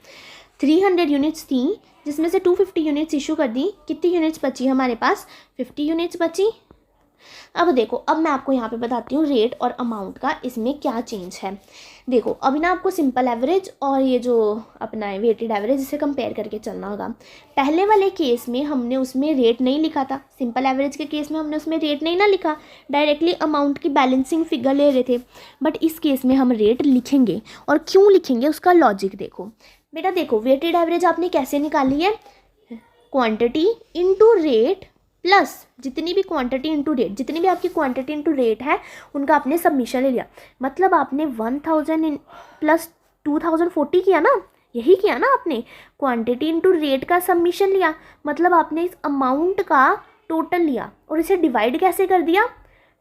S1: 300 यूनिट्स थी जिसमें से 250 यूनिट्स इशू कर दी, कितनी यूनिट्स बची हमारे पास, 50 यूनिट्स बची। अब देखो, अब मैं आपको यहाँ पे बताती हूँ रेट और अमाउंट का इसमें क्या चेंज है। देखो अभी ना आपको सिंपल एवरेज और ये जो अपना वेटेड एवरेज इसे कंपेयर करके चलना होगा। पहले वाले केस में हमने उसमें रेट नहीं लिखा था, सिंपल एवरेज के केस में हमने उसमें रेट नहीं ना लिखा, डायरेक्टली अमाउंट की बैलेंसिंग फिगर ले रहे थे। बट इस केस में हम रेट लिखेंगे, और क्यों लिखेंगे उसका लॉजिक देखो बेटा। देखो वेटेड एवरेज आपने कैसे निकाली है, क्वांटिटी इनटू रेट प्लस जितनी भी क्वांटिटी इंटू रेट, जितनी भी आपकी क्वांटिटी इंटू रेट है उनका आपने सबमिशन ले लिया। मतलब आपने 1000 प्लस 2040 किया ना, यही किया ना आपने, क्वांटिटी इंटू रेट का सबमिशन लिया, मतलब आपने इस अमाउंट का टोटल लिया और इसे डिवाइड कैसे कर दिया,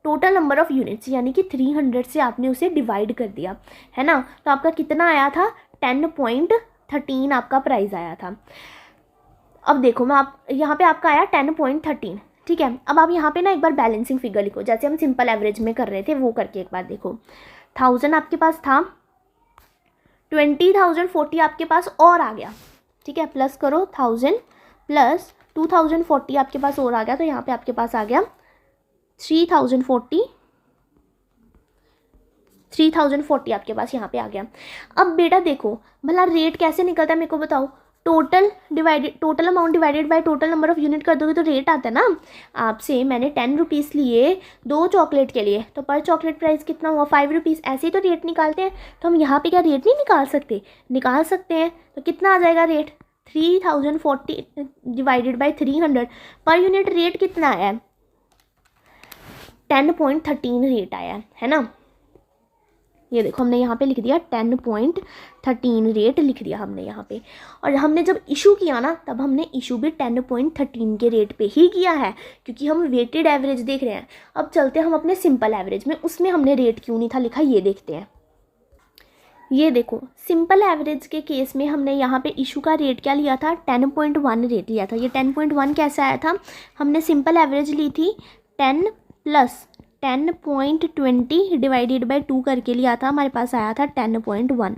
S1: टोटल नंबर ऑफ यूनिट्स, यानी कि 300 से आपने उसे डिवाइड कर दिया, है ना। तो आपका कितना आया था, 10.13 आपका प्राइस आया था। अब देखो मैं आप यहाँ पे आपका आया 10.13, ठीक है। अब आप यहाँ पे ना एक बार बैलेंसिंग फिगर लिखो, जैसे हम सिंपल एवरेज में कर रहे थे वो करके एक बार देखो। 1000 आपके पास था, 20,040 आपके पास और आ गया, ठीक है, प्लस करो 1000 प्लस 2040 आपके पास और आ गया, तो यहाँ पे आपके पास आ गया 3040 आपके पास यहाँ पे आ गया। अब बेटा देखो भला रेट कैसे निकलता है मेरे को बताओ। Total amount divided by total number of unit कर दोगे तो रेट आता है ना। आपसे मैंने 10 रुपीज़ लिए 2 चॉकलेट के लिए, तो पर चॉकलेट प्राइस कितना हुआ 5 रुपीज़। ऐसे ही तो रेट निकालते हैं। तो हम यहाँ पे क्या रेट नहीं निकाल सकते? निकाल सकते हैं। तो कितना आ जाएगा rate? 3040 divided by 300 per unit rate कितना आया? 10.13 रेट आया है ना। ये देखो हमने यहाँ पे लिख दिया 10.13 रेट लिख दिया हमने यहाँ पे। और हमने जब इशू किया ना तब हमने इशू भी 10.13 के रेट पे ही किया है, क्योंकि हम वेटेड एवरेज देख रहे हैं। अब चलते हैं हम अपने सिंपल एवरेज में, उसमें हमने रेट क्यों नहीं था लिखा ये देखते हैं। ये देखो सिंपल एवरेज के केस में हमने यहाँ पे इशू का रेट क्या लिया था? 10.1 रेट लिया था। ये 10.1 कैसे आया था? हमने सिंपल एवरेज ली थी 10 प्लस 10.20 डिवाइडेड बाई 2 करके लिया था, हमारे पास आया था 10.1।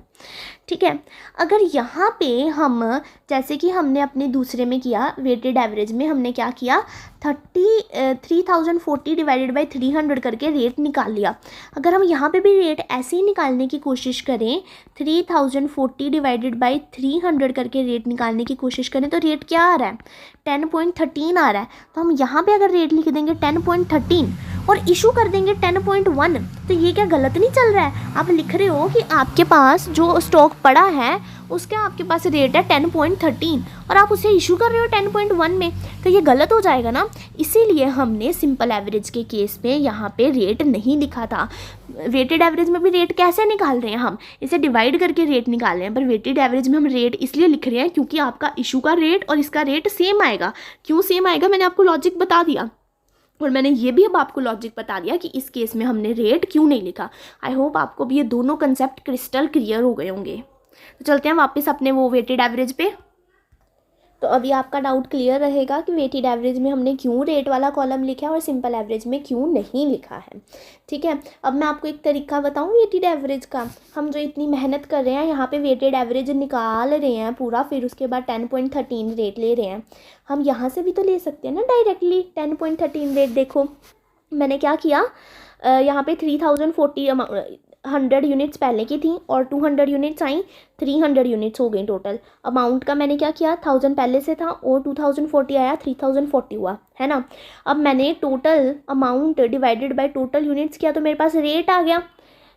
S1: ठीक है। अगर यहाँ पे हम जैसे कि हमने अपने दूसरे में किया वेटेड एवरेज में, हमने क्या किया 3040 डिवाइडेड बाई 300 करके रेट निकाल लिया। अगर हम यहाँ पे भी रेट ऐसे ही निकालने की कोशिश करें, 3040 डिवाइडेड बाई 300 करके रेट निकालने की कोशिश करें, तो रेट क्या आ रहा है? 10.13 आ रहा है। तो हम यहाँ पे अगर रेट लिख देंगे 10.13 और इशू कर देंगे 10.1, तो ये क्या गलत नहीं चल रहा है? आप लिख रहे हो कि आपके पास जो स्टॉक पड़ा है उसका आपके पास रेट है 10.13 और आप उसे इशू कर रहे हो 10.1 में, तो ये गलत हो जाएगा ना। इसीलिए हमने सिंपल एवरेज के केस में यहाँ पे रेट नहीं लिखा था। वेटेड एवरेज में भी रेट कैसे निकाल रहे हैं? हम इसे डिवाइड करके रेट निकाल रहे हैं, पर वेटेड एवरेज में हम रेट इसलिए लिख रहे हैं क्योंकि आपका इशू का रेट और इसका रेट सेम आएगा। क्यों सेम आएगा मैंने आपको लॉजिक बता दिया, और मैंने ये भी अब आपको लॉजिक बता दिया कि इस केस में हमने रेट क्यों नहीं लिखा। आई होप आपको भी ये दोनों कंसेप्ट क्रिस्टल क्लियर हो गए होंगे। तो चलते हैं वापस अपने वो वेटेड एवरेज पे। तो अभी आपका डाउट क्लियर रहेगा कि वेटेड एवरेज में हमने क्यों रेट वाला कॉलम लिखा है और सिंपल एवरेज में क्यों नहीं लिखा है। ठीक है। अब मैं आपको एक तरीका बताऊं वेटेड एवरेज का। हम जो इतनी मेहनत कर रहे हैं यहाँ पे वेटेड एवरेज निकाल रहे हैं पूरा, फिर उसके बाद 10.13 रेट ले रहे हैं, हम यहाँ से भी तो ले सकते हैं ना डायरेक्टली 10.13 रेट। देखो मैंने क्या किया, यहाँ पे 3040 100 यूनिट्स पहले की थी और 200 यूनिट्स आई, 300 यूनिट्स हो गई टोटल। अमाउंट का मैंने क्या किया 1000 पहले से था और 2040 आया 3040 हुआ है ना। अब मैंने total amount divided by total units किया तो मेरे पास रेट आ गया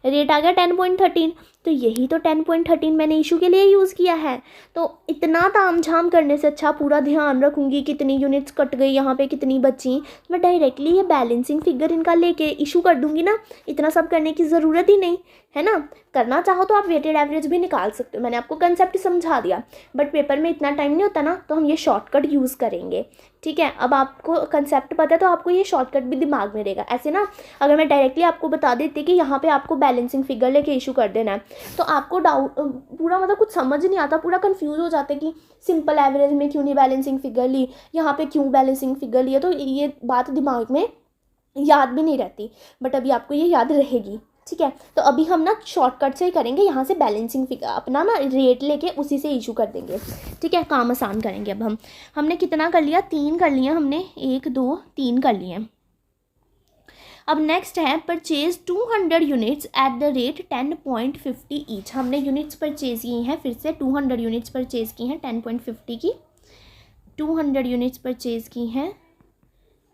S1: 10.13। तो यही तो 10.13 मैंने इशू के लिए यूज़ किया है। तो इतना तामझाम करने से अच्छा पूरा ध्यान रखूँगी कितनी यूनिट्स कट गई, यहाँ पे कितनी बची, मैं डायरेक्टली ये बैलेंसिंग फिगर इनका लेके इशू कर दूँगी ना। इतना सब करने की ज़रूरत ही नहीं है ना। करना चाहो तो आप वेटेड एवरेज भी निकाल सकते हो, मैंने आपको कंसेप्ट समझा दिया, बट पेपर में इतना टाइम नहीं होता ना, तो हम ये शॉर्टकट यूज़ करेंगे। ठीक है। अब आपको कंसेप्ट पता है तो आपको ये शॉर्टकट भी दिमाग में रहेगा। ऐसे ना अगर मैं डायरेक्टली आपको बता देती कि यहाँ पे आपको बैलेंसिंग फिगर लेके इशू कर देना है, तो आपको डाउट पूरा मतलब कुछ समझ नहीं आता, पूरा कंफ्यूज हो जाता है कि सिंपल एवरेज में क्यों नहीं बैलेंसिंग फिगर ली, यहाँ पे क्यों बैलेंसिंग फिगर ली है, तो ये बात दिमाग में याद भी नहीं रहती। बट अभी आपको ये याद रहेगी। ठीक है। तो अभी हम ना शॉर्टकट से ही करेंगे, यहाँ से बैलेंसिंग फिगर अपना ना रेट लेके उसी से इशू कर देंगे। ठीक है। काम आसान करेंगे। अब हमने कितना कर लिया, 3 कर लिया हमने, 1 2 3 कर लिए। अब नेक्स्ट है purchase 200 units at the rate 10.50 each. हमने यूनिट्स परचेज की हैं, फिर से 200 यूनिट्स परचेज की हैं 10.50 की, 200 यूनिट्स परचेज की हैं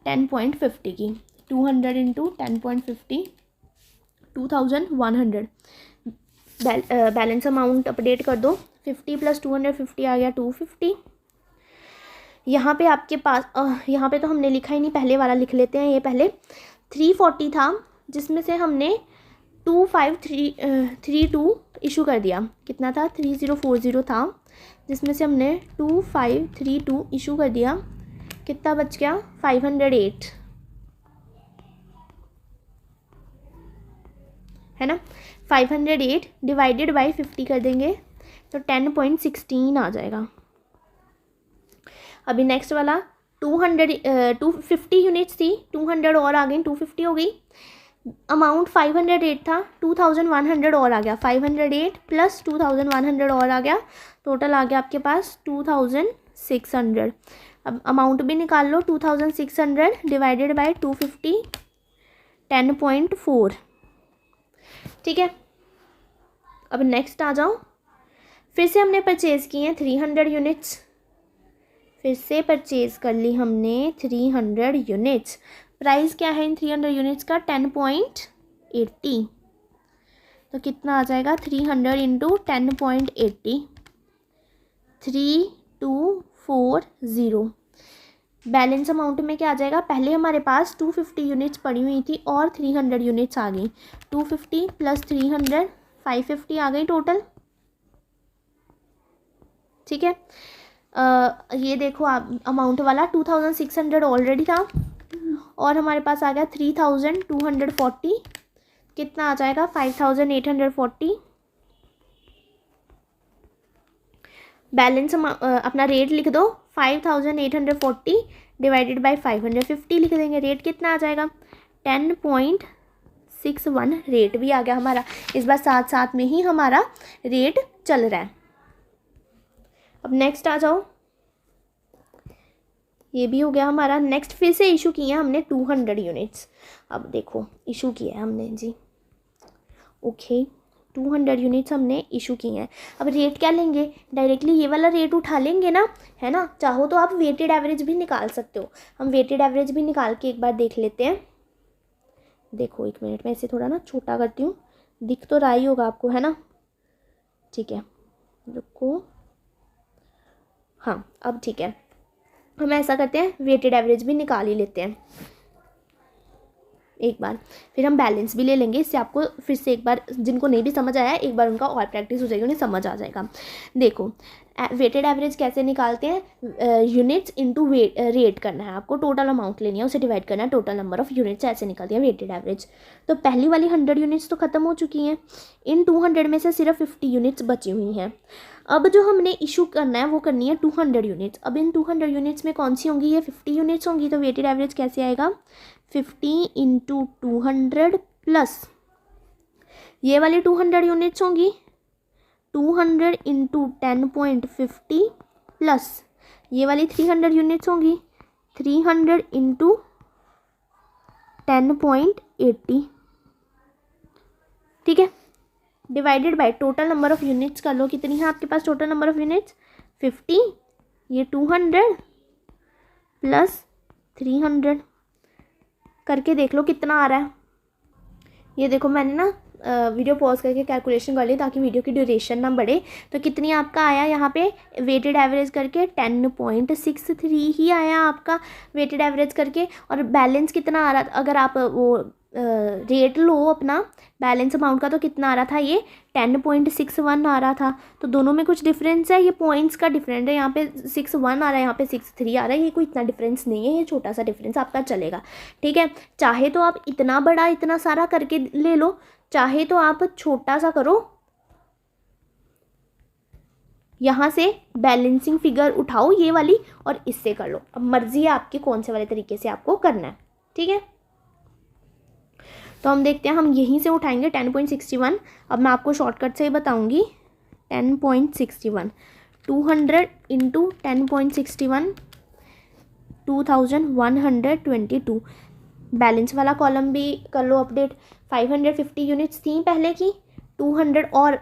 S1: 10.50 की, 200 इंटू 10.50 2100। बैलेंस अमाउंट अपडेट कर दो, 50 प्लस 250 आ गया 250। यहाँ पे आपके पास यहाँ पे तो हमने लिखा ही नहीं, पहले वाला लिख लेते हैं। ये पहले 340 था जिसमें से हमने 2532 इशू कर दिया। कितना था 3040 था जिसमें से हमने 2532 इशू कर दिया। कितना बच गया 508 है ना। 508 डिवाइडेड बाई 50 कर देंगे तो 10.16 आ जाएगा। अभी नेक्स्ट वाला 250 यूनिट्स थी, 200 और आ गई, 250 हो गई। अमाउंट 508 था, 2100 और आ गया, 508 प्लस 2100 और आ गया, टोटल आ गया आपके पास 2000 2600। अब अमाउंट भी निकाल लो, 2600 डिवाइडेड बाय 250, 10.4। ठीक है, अब नेक्स्ट आ जाओ। फिर से हमने परचेज़ किए हैं 300 यूनिट्स, फिर से परचेज़ कर ली हमने 300 यूनिट्स। प्राइस क्या है इन 300 यूनिट्स का? 10.80। तो कितना आ जाएगा? 300 इंटू 10.80, 3240। बैलेंस अमाउंट में क्या आ जाएगा? पहले हमारे पास 250 यूनिट्स पड़ी हुई थी और 300 यूनिट्स आ गई। 250 प्लस 300 550 आ गई टोटल। ठीक है, ये देखो आप, अमाउंट वाला 2600 ऑलरेडी था और हमारे पास आ गया 3240। कितना आ जाएगा? 5840। बैलेंस अपना रेट लिख दो, 5840 डिवाइडेड बाय 550 लिख देंगे। रेट कितना आ जाएगा? 10.61 रेट भी आ गया हमारा। इस बार साथ साथ में ही हमारा रेट चल रहा है। अब नेक्स्ट आ जाओ, ये भी हो गया हमारा। नेक्स्ट फिर से इशू किए हैं हमने 200 यूनिट्स। अब देखो इशू किया है हमने जी, ओके 200 यूनिट्स हमने इशू किए हैं। अब रेट क्या लेंगे? डायरेक्टली ये वाला रेट उठा लेंगे ना, है ना? चाहो तो आप वेटेड एवरेज भी निकाल सकते हो। हम वेटेड एवरेज भी निकाल के एक बार देख लेते हैं। देखो एक मिनट में इसे थोड़ा ना छोटा करती हूँ, दिख तो रहा ही होगा आपको, है ना? ठीक है, रुको, हाँ अब ठीक है। हम ऐसा करते हैं, वेटेड एवरेज भी निकाल ही लेते हैं एक बार, फिर हम बैलेंस भी ले लेंगे। इससे आपको फिर से एक बार, जिनको नहीं भी समझ आया, एक बार उनका और प्रैक्टिस हो जाएगी, उन्हें समझ आ जाएगा। देखो वेटेड एवरेज कैसे निकालते हैं? यूनिट्स इनटू रेट करना है आपको, टोटल अमाउंट लेनी है, उसे डिवाइड करना है टोटल नंबर ऑफ यूनिट्स, ऐसे निकलती है वेटेड एवरेज। तो पहली वाली 100 यूनिट्स तो ख़त्म हो चुकी हैं, इन 200 में से सिर्फ 50 यूनिट्स बची हुई हैं। अब जो हमने इशू करना है वो करनी है 200 यूनिट्स। अब इन 200 यूनिट्स में कौन सी होंगी? ये 50 यूनिट्स होंगी। तो वेटेड एवरेज कैसे आएगा? 50 इंटू 200 प्लस ये वाली 200 यूनिट्स होंगी, 200 इंटू 10.50 प्लस ये वाली 300 यूनिट्स होंगी, 300 इंटू 10.80। ठीक है, divided by total number of units कर लो। कितनी है आपके पास टोटल नंबर ऑफ यूनिट्स? 50, ये 200 प्लस 300 करके देख लो कितना आ रहा है। ये देखो मैंने ना वीडियो पॉज करके कैलकुलेशन कर ली ताकि वीडियो की ड्यूरेशन ना बढ़े। तो कितनी आपका आया यहाँ पे वेटेड एवरेज करके? 10.63 ही आया आपका वेटेड एवरेज करके। और बैलेंस कितना आ रहा था? अगर आप वो रेट लो अपना बैलेंस अमाउंट का, तो कितना आ रहा था? ये 10.61 आ रहा था। तो दोनों में कुछ डिफरेंस है, ये पॉइंट्स का डिफरेंस है। यहाँ पे 61 आ रहा है, यहाँ पे 63 आ रहा है। ये कोई इतना डिफरेंस नहीं है, ये छोटा सा डिफरेंस आपका चलेगा। ठीक है, चाहे तो आप इतना बड़ा इतना सारा करके ले लो, चाहे तो आप छोटा सा करो, यहाँ से बैलेंसिंग फिगर उठाओ ये वाली और इससे कर लो। अब मर्जी है आपकी कौन से वाले तरीके से आपको करना है। ठीक है, तो हम देखते हैं, हम यहीं से उठाएंगे 10.61। अब मैं आपको शॉर्टकट से ही बताऊंगी। 10.61 200 इंटू 10.61 2122। बैलेंस वाला कॉलम भी कर लो अपडेट। 550 यूनिट्स थी पहले की, 200 और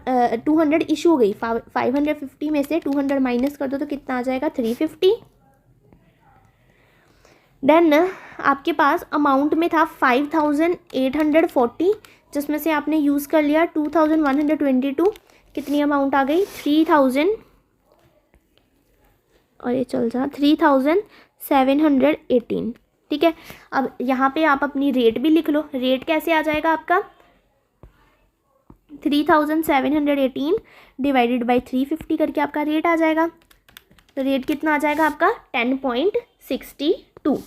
S1: 200 इशू हो गई। 550 में से 200 माइनस कर दो तो कितना आ जाएगा? 350। देन आपके पास अमाउंट में था 5840, जिसमें से आपने यूज़ कर लिया 2122। कितनी अमाउंट आ गई? 3000, और ये चल रहा 3718। ठीक है, अब यहाँ पे आप अपनी रेट भी लिख लो। रेट कैसे आ जाएगा आपका? 3718 डिवाइडेड बाई 350 करके आपका रेट आ जाएगा। तो रेट कितना आ जाएगा आपका? 10.62।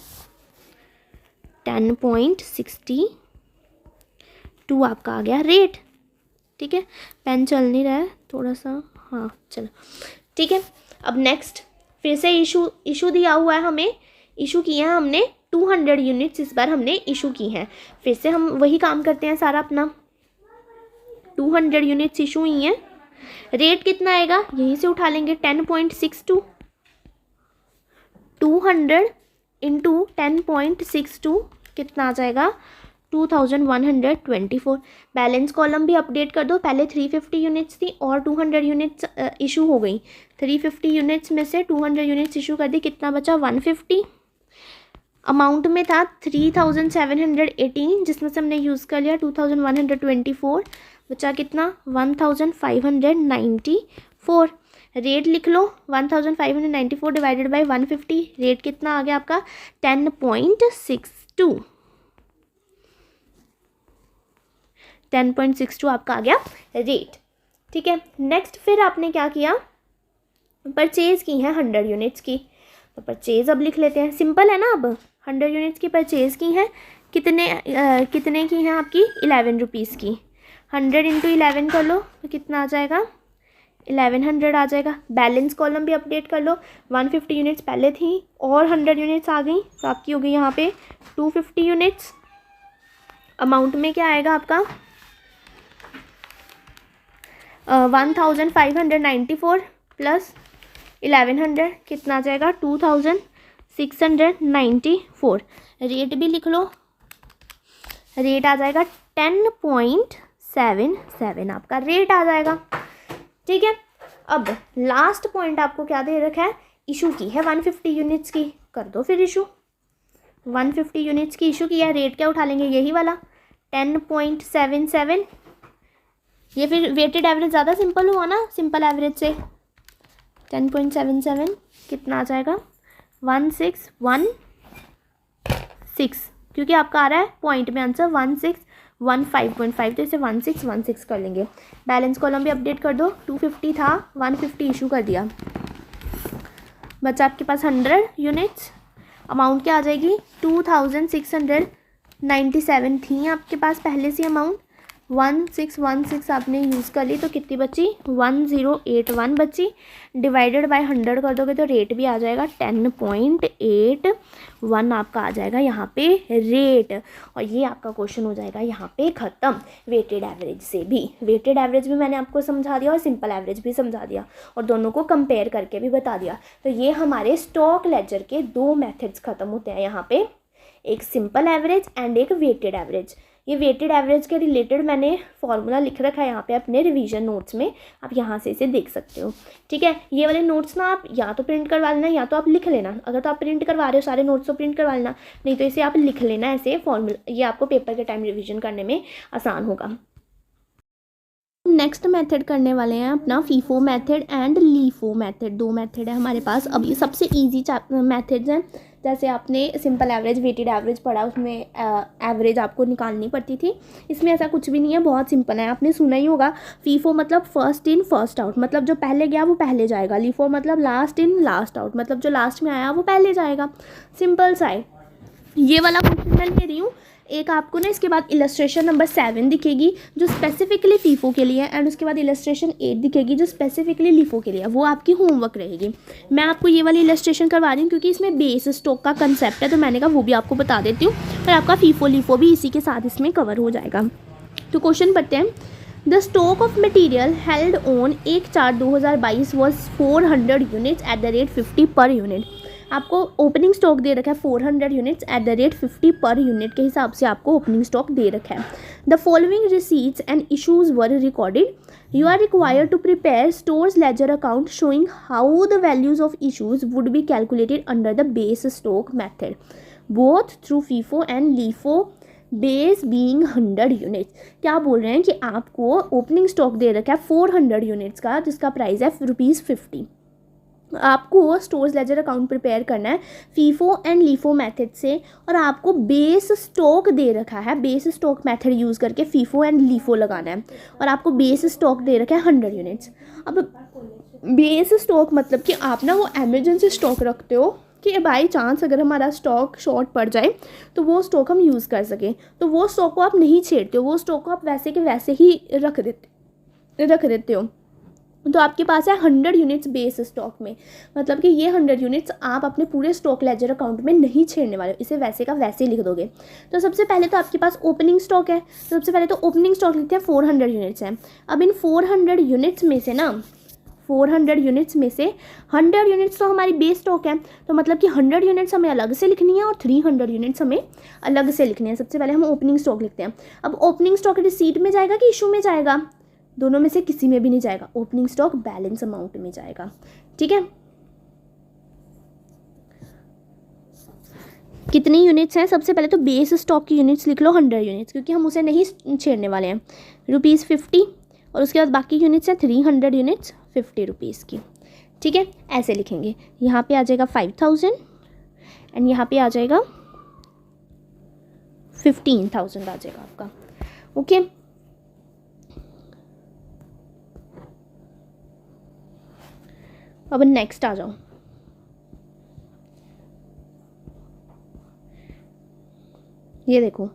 S1: 10.62 आपका आ गया रेट। ठीक है, पेन चल नहीं रहा है थोड़ा सा, हाँ चलो ठीक है। अब नेक्स्ट फिर से इशू दिया हुआ है हमें, इशू किया है हमने 200 यूनिट्स इस बार हमने इशू की हैं। फिर से हम वही काम करते हैं सारा अपना। 200 यूनिट्स इशू हुई हैं, रेट कितना आएगा? यहीं से उठा लेंगे 10.62। 200 इंटू 10.62 कितना आ जाएगा 2124। बैलेंस कॉलम भी अपडेट कर दो, पहले 350 यूनिट्स थी और 200 यूनिट्स इशू हो गई। 350 यूनिट्स में से 200 यूनिट्स इशू कर दी, कितना बचा 150। अमाउंट में था 3718 जिसमें से हमने यूज़ कर लिया 2124, बचा कितना 1594। रेट लिख लो 1594 डिवाइडेड बाई 150, रेट कितना आ गया आपका 10.62। 10.62 आपका आ गया रेट। ठीक है, नेक्स्ट फिर आपने क्या किया, परचेज़ की है 100 यूनिट्स की, तो परचेज़ अब लिख लेते हैं, सिंपल है ना। अब 100 यूनिट्स की परचेज़ की हैं, कितने की हैं आपकी 11 रुपीज़ की। 100 इंटू 11 कर लो तो कितना आ जाएगा 1100 आ जाएगा। बैलेंस कॉलम भी अपडेट कर लो, 150 यूनिट्स पहले थी और 100 यूनिट्स आ गई तो आपकी हो गई यहाँ पे 250 यूनिट्स। अमाउंट में क्या आएगा आपका 1594 प्लस 1100 कितना आ जाएगा 2694। रेट भी लिख लो, रेट आ जाएगा 10.77 आपका रेट आ जाएगा। ठीक है, अब लास्ट पॉइंट आपको क्या दे रखा है, इशू की है 150 यूनिट्स की, कर दो फिर इशू। 150 यूनिट्स की इशू की है, रेट क्या उठा लेंगे यही वाला 10.77। ये फिर वेटेड एवरेज ज़्यादा सिंपल हुआ ना सिंपल एवरेज से। 10.77 कितना आ जाएगा 1616, क्योंकि आपका आ रहा है पॉइंट में आंसर 1615.5, तो इसे 1616 कर लेंगे। बैलेंस कॉलम भी अपडेट कर दो, 250 था 150 इशू कर दिया, बचा आपके पास 100 यूनिट्स। अमाउंट क्या आ जाएगी 2697 थी आपके पास पहले से अमाउंट, 1616 आपने यूज़ कर ली तो कितनी बची 1081 बची, डिवाइडेड बाय 100 कर दोगे तो रेट भी आ जाएगा 10.81 आपका आ जाएगा यहाँ पे रेट। और ये आपका क्वेश्चन हो जाएगा यहाँ पे ख़त्म। वेटेड एवरेज से भी, वेटेड एवरेज भी मैंने आपको समझा दिया और सिंपल एवरेज भी समझा दिया और दोनों को कंपेयर करके भी बता दिया। तो ये हमारे स्टॉक लेजर के 2 मेथड्स ख़त्म होते हैं यहाँ पे, एक सिंपल एवरेज एंड एक वेटेड एवरेज। ये वेटेड एवरेज के रिलेटेड मैंने फॉर्मूला लिख रखा है यहाँ पे अपने रिवीजन नोट्स में, आप यहाँ से इसे देख सकते हो। ठीक है, ये वाले नोट्स ना आप या तो प्रिंट करवा लेना या तो आप लिख लेना। अगर तो आप प्रिंट करवा रहे हो सारे नोट्स तो प्रिंट करवा लेना, नहीं तो इसे आप लिख लेना ऐसे फॉर्मूला, ये आपको पेपर के टाइम रिविजन करने में आसान होगा। नेक्स्ट मेथड करने वाले हैं अपना FIFO method and LIFO method, 2 method है हमारे पास। अब ये सबसे इजी मेथड्स हैं, जैसे आपने सिंपल एवरेज वेटेड एवरेज पढ़ा, उसमें एवरेज आपको निकालनी पड़ती थी। इसमें ऐसा कुछ भी नहीं है, बहुत सिंपल है। आपने सुना ही होगा फीफो मतलब फर्स्ट इन फर्स्ट आउट, मतलब जो पहले गया वो पहले जाएगा। लीफो मतलब लास्ट इन लास्ट आउट, मतलब जो लास्ट में आया वो पहले जाएगा। सिंपल सा है। ये वाला क्वेश्चन मैं ले रही हूँ, एक आपको ना इसके बाद इलस्ट्रेशन नंबर 7 दिखेगी जो स्पेसिफिकली फीफो के लिए है, एंड उसके बाद इलस्ट्रेशन 8 दिखेगी जो स्पेसिफिकली लीफो के लिए है। वो आपकी होमवर्क रहेगी। मैं आपको ये वाली इलस्ट्रेशन करवा रही हूँ क्योंकि इसमें बेस स्टॉक का कंसेप्ट है, तो मैंने कहा वो भी आपको बता देती हूँ, और आपका फीफो लीफो भी इसी के साथ इसमें कवर हो जाएगा। तो क्वेश्चन पढ़ते हैं। The stock of material held on 1/4/2022 was 400 units at the rate 50 per unit. आपको ओपनिंग स्टॉक दे रखा है 400 units at the rate 50 per unit के हिसाब से आपको ओपनिंग स्टॉक दे रखा है। The following receipts and issues were recorded. You are required to prepare stores ledger account showing how the values of issues would be calculated under the base stock method both through FIFO and LIFO, base being 100 units. क्या बोल रहे हैं कि आपको opening stock दे रखा है 400 units का जिसका प्राइस है ₹50। आपको स्टोर्स लेजर अकाउंट प्रिपेयर करना है फीफो एंड लीफो मेथड से, और आपको बेस स्टॉक दे रखा है, बेस स्टॉक मेथड यूज़ करके फीफो एंड लीफो लगाना है, और आपको बेस स्टॉक दे रखा है 100 यूनिट्स। अब बेस स्टॉक मतलब कि आप ना वो इमरजेंसी स्टॉक रखते हो कि बाई चांस अगर हमारा स्टॉक शॉर्ट पड़ जाए तो वो स्टॉक हम यूज़ कर सकें, तो वो स्टॉक को आप नहीं छेड़ते हो, वो स्टॉक को आप वैसे के वैसे ही रख देते हो। तो आपके पास है 100 यूनिट्स बेस स्टॉक में, मतलब कि ये 100 यूनिट्स आप अपने पूरे स्टॉक लेजर अकाउंट में नहीं छेड़ने वाले, इसे वैसे का वैसे लिख दोगे। तो सबसे पहले तो आपके पास ओपनिंग स्टॉक है, सबसे पहले तो ओपनिंग स्टॉक लिखते हैं 400 यूनिट्स हैं। अब इन 400 यूनिट्स में से ना 400 यूनिट्स में से 100 यूनिट्स तो हमारी बेस स्टॉक है, तो मतलब कि 100 यूनिट्स हमें अलग से लिखनी है और 300 यूनिट्स हमें अलग से लिखनी है। सबसे पहले हम ओपनिंग स्टॉक लिखते हैं। अब ओपनिंग स्टॉक रिसीट में जाएगा कि इशू में जाएगा? दोनों में से किसी में भी नहीं जाएगा, ओपनिंग स्टॉक बैलेंस अमाउंट में जाएगा। ठीक है, कितनी यूनिट्स हैं? सबसे पहले तो बेस स्टॉक की यूनिट्स लिख लो 100 यूनिट्स, क्योंकि हम उसे नहीं छेड़ने वाले हैं। ₹50, और उसके बाद बाकी यूनिट्स हैं 300 यूनिट्स 50 रुपीज़ की। ठीक है, ऐसे लिखेंगे। यहाँ पे आ जाएगा 5000 एंड यहाँ पे आ जाएगा 15,000 आ जाएगा आपका। ओके, अब नेक्स्ट आ जाओ। ये देखो,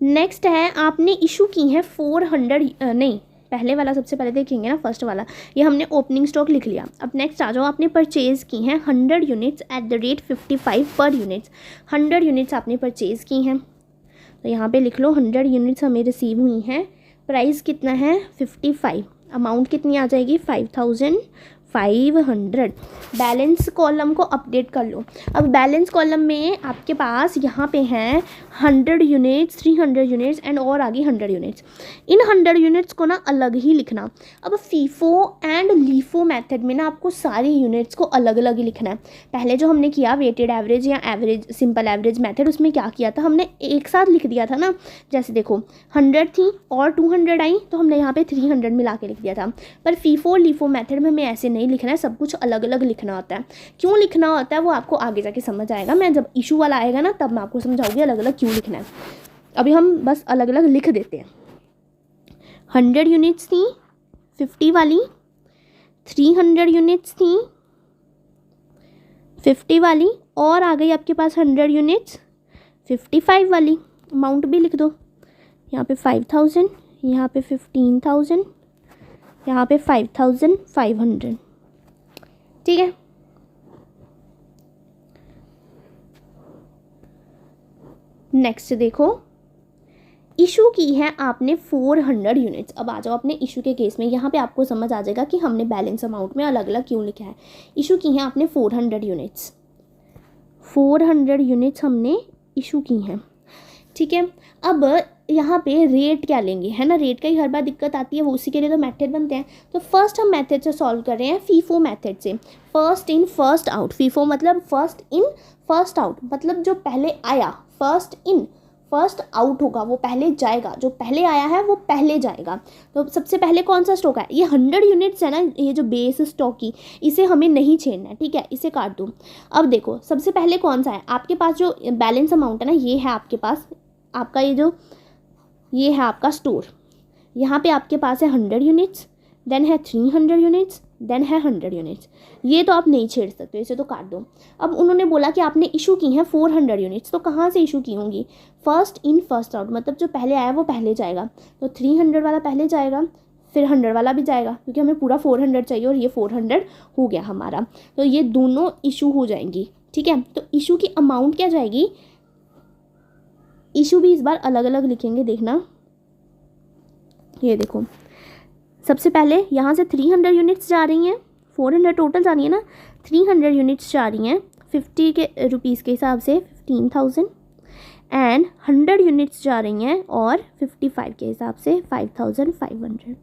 S1: नेक्स्ट है आपने इशू की है 400 नहीं, पहले वाला सबसे पहले देखेंगे ना, फर्स्ट वाला। ये हमने ओपनिंग स्टॉक लिख लिया। अब नेक्स्ट आ जाओ, आपने परचेज़ की हैं 100 यूनिट्स एट द रेट 55 पर यूनिट्स। 100 यूनिट्स आपने परचेज़ की हैं, तो यहाँ पे लिख लो 100 यूनिट्स हमें रिसीव हुई हैं। प्राइस कितना है? 55। अमाउंट कितनी आ जाएगी? 5500। बैलेंस कॉलम को अपडेट कर लो। अब बैलेंस कॉलम में आपके पास यहाँ पे हैं 100 यूनिट्स, 300 यूनिट्स एंड और आगे 100 यूनिट्स। इन 100 यूनिट्स को ना अलग ही लिखना। अब फीफो एंड लीफो मेथड में ना आपको सारी यूनिट्स को अलग अलग ही लिखना है। पहले जो हमने किया वेटेड एवरेज या एवरेज सिंपल एवरेज मेथड, उसमें क्या किया था, हमने एक साथ लिख दिया था ना। जैसे देखो 100 थी और 200 आई, तो हमने यहाँ पे 300 मिला के लिख दिया था। पर फीफो लीफो मेथड में हमें ऐसे नहीं लिखना है, सब कुछ अलग अलग लिखना होता है। क्यों लिखना होता है वो आपको आगे जाके समझ आएगा। मैं जब इशू वाला आएगा ना तब मैं आपको समझाऊंगी अलग अलग क्यों लिखना है। अभी हम बस अलग अलग लिख देते हैं। 100 यूनिट्स थी 50 वाली, 300 यूनिट्स थी 50 वाली, और आ गई आपके पास 100 यूनिट्स 55 वाली। अमाउंट भी लिख दो, यहाँ पे 5000, यहाँ पे 15,000, यहाँ पे 5500। ठीक है, नेक्स्ट देखो, इशू की है आपने 400 यूनिट्स। अब आ जाओ अपने इशू के केस में। यहाँ पे आपको समझ आ जाएगा कि हमने बैलेंस अमाउंट में अलग अलग क्यों लिखा है। इशू की है आपने 400 यूनिट्स, 400 यूनिट्स हमने इशू की हैं। ठीक है, अब यहाँ पे रेट क्या लेंगे, है ना, रेट का ही हर बार दिक्कत आती है, वो उसी के लिए तो मेथड बनते हैं। तो फर्स्ट हम मेथड से सॉल्व कर रहे हैं, फीफो मेथड से। First in first out, FIFO मतलब फर्स्ट इन फर्स्ट आउट, मतलब जो पहले आया फर्स्ट इन फर्स्ट आउट होगा, वो पहले जाएगा, जो पहले आया है वो पहले जाएगा। तो सबसे पहले कौन सा स्टॉक है? ये 100 यूनिट्स है ना, ये जो बेस स्टॉक की, इसे हमें नहीं छेड़ना है। ठीक है, इसे काट दूँ। अब देखो सबसे पहले कौन सा है आपके पास, जो बैलेंस अमाउंट है ना, ये है आपके पास, आपका ये है आपका स्टोर। यहाँ पे आपके पास है 100 यूनिट्स, देन है 300 यूनिट्स, देन है 100 यूनिट्स। ये तो आप नहीं छेड़ सकते, इसे तो काट दो। अब उन्होंने बोला कि आपने इशू की हैं 400 यूनिट्स, तो कहाँ से इशू की होंगी? फर्स्ट इन फर्स्ट आउट, मतलब जो पहले आया वो पहले जाएगा। तो 300 वाला पहले जाएगा, फिर 100 वाला भी जाएगा, क्योंकि हमें पूरा 400 चाहिए और ये 400 हो गया हमारा। तो ये दोनों इशू हो जाएंगी। ठीक है, तो इशू की अमाउंट क्या जाएगी? इशू भी इस बार अलग अलग लिखेंगे, देखना। ये देखो, सबसे पहले यहाँ से 300 यूनिट्स जा रही हैं, 400 टोटल जा रही है ना, 300 यूनिट्स जा रही हैं 50 के रुपीज़ के हिसाब से 15,000, एंड 100 यूनिट्स जा रही हैं और 55 के हिसाब से 5,500।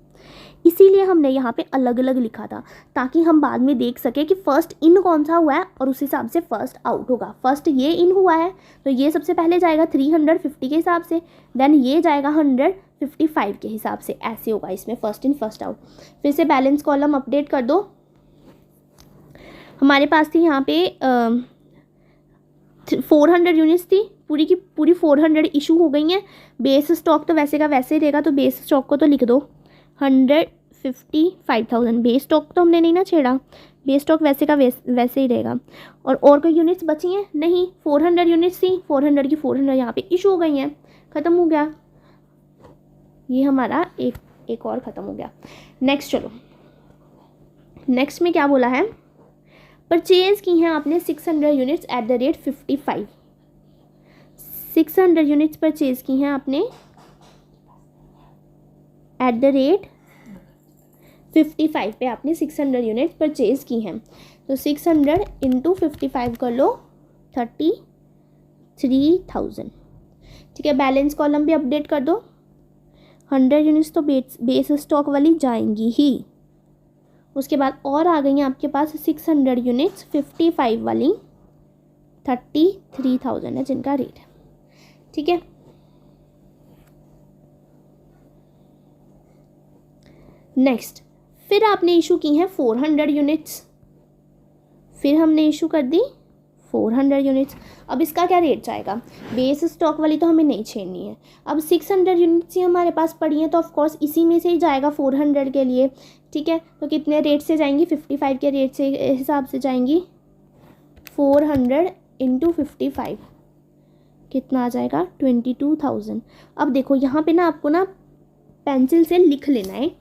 S1: इसीलिए हमने यहाँ पे अलग अलग लिखा था, ताकि हम बाद में देख सके कि फर्स्ट इन कौन सा हुआ है और उस हिसाब से फर्स्ट आउट होगा। फर्स्ट ये इन हुआ है तो ये सबसे पहले जाएगा 350 के हिसाब से, देन ये जाएगा 155 के हिसाब से, ऐसे होगा इसमें फर्स्ट इन फर्स्ट आउट। फिर से बैलेंस कॉलम अपडेट कर दो। हमारे पास थी यहाँ पे 400 यूनिट्स थी, पूरी की पूरी 400 इशू हो गई हैं। बेस स्टॉक तो वैसे का वैसे ही रहेगा, तो बेस स्टॉक को तो लिख दो 155,000। बेस स्टॉक तो हमने नहीं ना छेड़ा, बेस स्टॉक वैसे का वैसे ही रहेगा। और कोई यूनिट्स बची हैं? नहीं, 400 यूनिट्स थी, 400 की 400 यहाँ पे इशू हो गई हैं, ख़त्म हो गया। ये हमारा एक और ख़त्म हो गया। नेक्स्ट चलो, नेक्स्ट में क्या बोला है? परचेज़ की हैं आपने 600 units at the rate 55। 600 units purchase की हैं आपने एट द रेट 55 पे आपने 600 यूनिट परचेज़ की हैं। तो 600 इंटू 55 कर लो 33,000। ठीक है, बैलेंस कॉलम भी अपडेट कर दो। 100 यूनिट्स तो बेस स्टॉक वाली जाएंगी ही, उसके बाद और आ गई हैं आपके पास 600 यूनिट्स 55 वाली, 33,000 है जिनका रेट है। ठीक है, नेक्स्ट फिर आपने इशू की हैं 400 यूनिट्स, फिर हमने इशू कर दी 400 यूनिट्स। अब इसका क्या रेट जाएगा, बेस स्टॉक वाली तो हमें नहीं छेड़नी है। अब 600 यूनिट्स ही हमारे पास पड़ी हैं तो ऑफ कोर्स इसी में से ही जाएगा 400 के लिए। ठीक है, तो कितने रेट से जाएंगी, 55 के रेट से हिसाब से जाएंगी। 400 इंटू 55 कितना आ जाएगा, 22,000। अब देखो यहाँ पे ना आपको ना पेंसिल से लिख लेना है,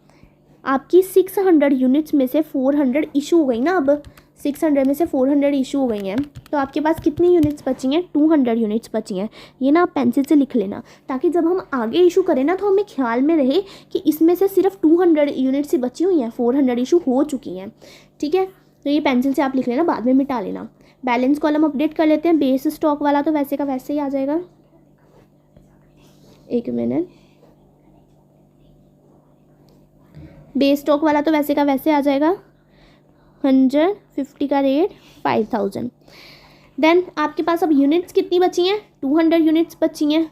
S1: आपकी 600 यूनिट्स में से 400 इशू हो गई ना। अब 600 में से 400 इशू हो गई हैं तो आपके पास कितनी यूनिट्स बची हैं, 200 यूनिट्स बची हैं। ये ना आप पेंसिल से लिख लेना ताकि जब हम आगे इशू करें ना तो हमें ख्याल में रहे कि इसमें से सिर्फ 200 यूनिट्स ही बची हुई हैं, 400 इशू हो चुकी हैं। ठीक है, तो ये पेंसिल से आप लिख लेना, बाद में मिटा लेना। बैलेंस कॉलम अपडेट कर लेते हैं। बेस स्टॉक वाला तो वैसे का वैसे ही आ जाएगा, एक मिनट। बेस स्टॉक वाला तो वैसे का वैसे आ जाएगा, 150 का रेट 5,000। देन आपके पास अब यूनिट्स कितनी बची हैं, 200 यूनिट्स बची हैं।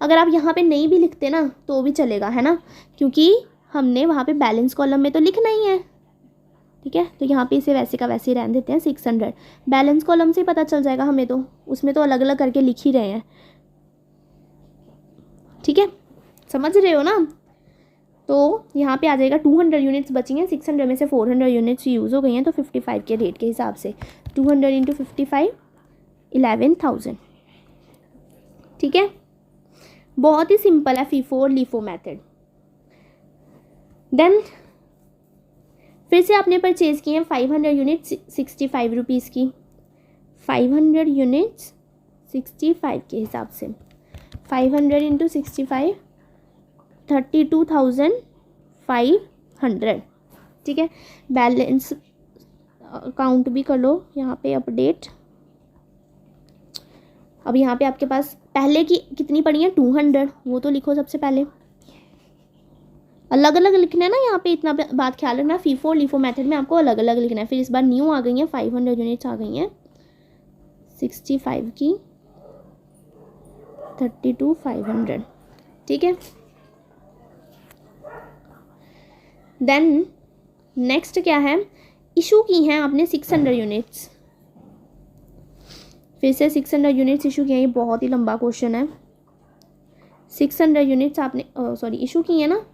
S1: अगर आप यहाँ पे नहीं भी लिखते ना तो भी चलेगा, है ना, क्योंकि हमने वहाँ पे बैलेंस कॉलम में तो लिखना ही है। ठीक है, तो यहाँ पे इसे वैसे का वैसे ही रहने देते हैं 600। बैलेंस कॉलम से पता चल जाएगा हमें, तो उसमें तो अलग अलग करके लिख ही रहे हैं। ठीक है, समझ रहे हो ना। तो यहाँ पे आ जाएगा 200 यूनिट्स बची हैं, 600 में से 400 यूनिट्स यूज़ हो गई हैं, तो 55 के रेट के हिसाब से 200 इंटू 55 11,000। ठीक है, बहुत ही सिंपल है फीफो और लीफो मेथड। देन फिर से आपने परचेज़ की हैं 500 यूनिट्स 65 रुपीज़ की, 500 यूनिट्स 65 के हिसाब से 500 इंटू 65 32,500। ठीक है, बैलेंस काउंट भी कर लो यहाँ पे अपडेट। अब यहाँ पे आपके पास पहले की कितनी पड़ी है, 200, वो तो लिखो सबसे पहले। अलग अलग लिखना है ना, यहाँ पे इतना बात ख्याल रखना, फीफो लीफो मेथड में आपको अलग अलग लिखना है। फिर इस बार न्यू आ गई है 500 यूनिट्स आ गई हैं 65 की 32,500। ठीक है, देन नेक्स्ट क्या है, इशू की हैं आपने 600 यूनिट्स, फिर से 600 यूनिट्स इशू किया। ये बहुत ही लंबा क्वेश्चन है। 600 यूनिट्स आपने इशू की है ना,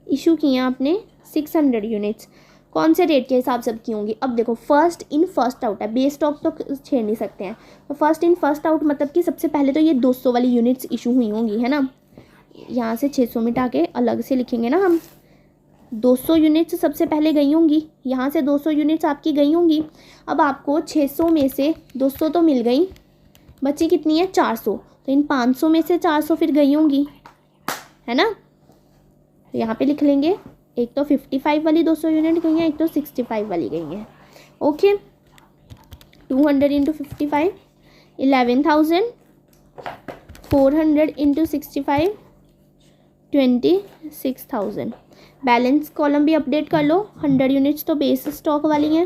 S1: इशू की हैं आपने 600 यूनिट्स। कौन से रेट के हिसाब से की होंगी, अब देखो फर्स्ट इन फर्स्ट आउट है, बेस स्टॉक तो छेड़ नहीं सकते हैं। तो फर्स्ट इन फर्स्ट आउट मतलब कि सबसे पहले तो ये 200 वाली यूनिट्स इशू हुई होंगी, है ना। यहाँ से 600 मिटा के अलग से लिखेंगे ना हम। 200 यूनिट्स सबसे पहले गई होंगी, यहाँ से 200 यूनिट्स आपकी गई होंगी। अब आपको 600 में से 200 तो मिल गई, बची कितनी है 400। तो इन 500 में से 400 फिर गई होंगी, है ना। तो यहाँ पे लिख लेंगे, एक तो 55 वाली 200 यूनिट गई हैं, एक तो 65 वाली गई हैं। Okay, 200 into 55 11,000, 400 into 65 26,000। Balance column भी अपडेट कर लो। 100 यूनिट्स तो बेस स्टॉक वाली हैं।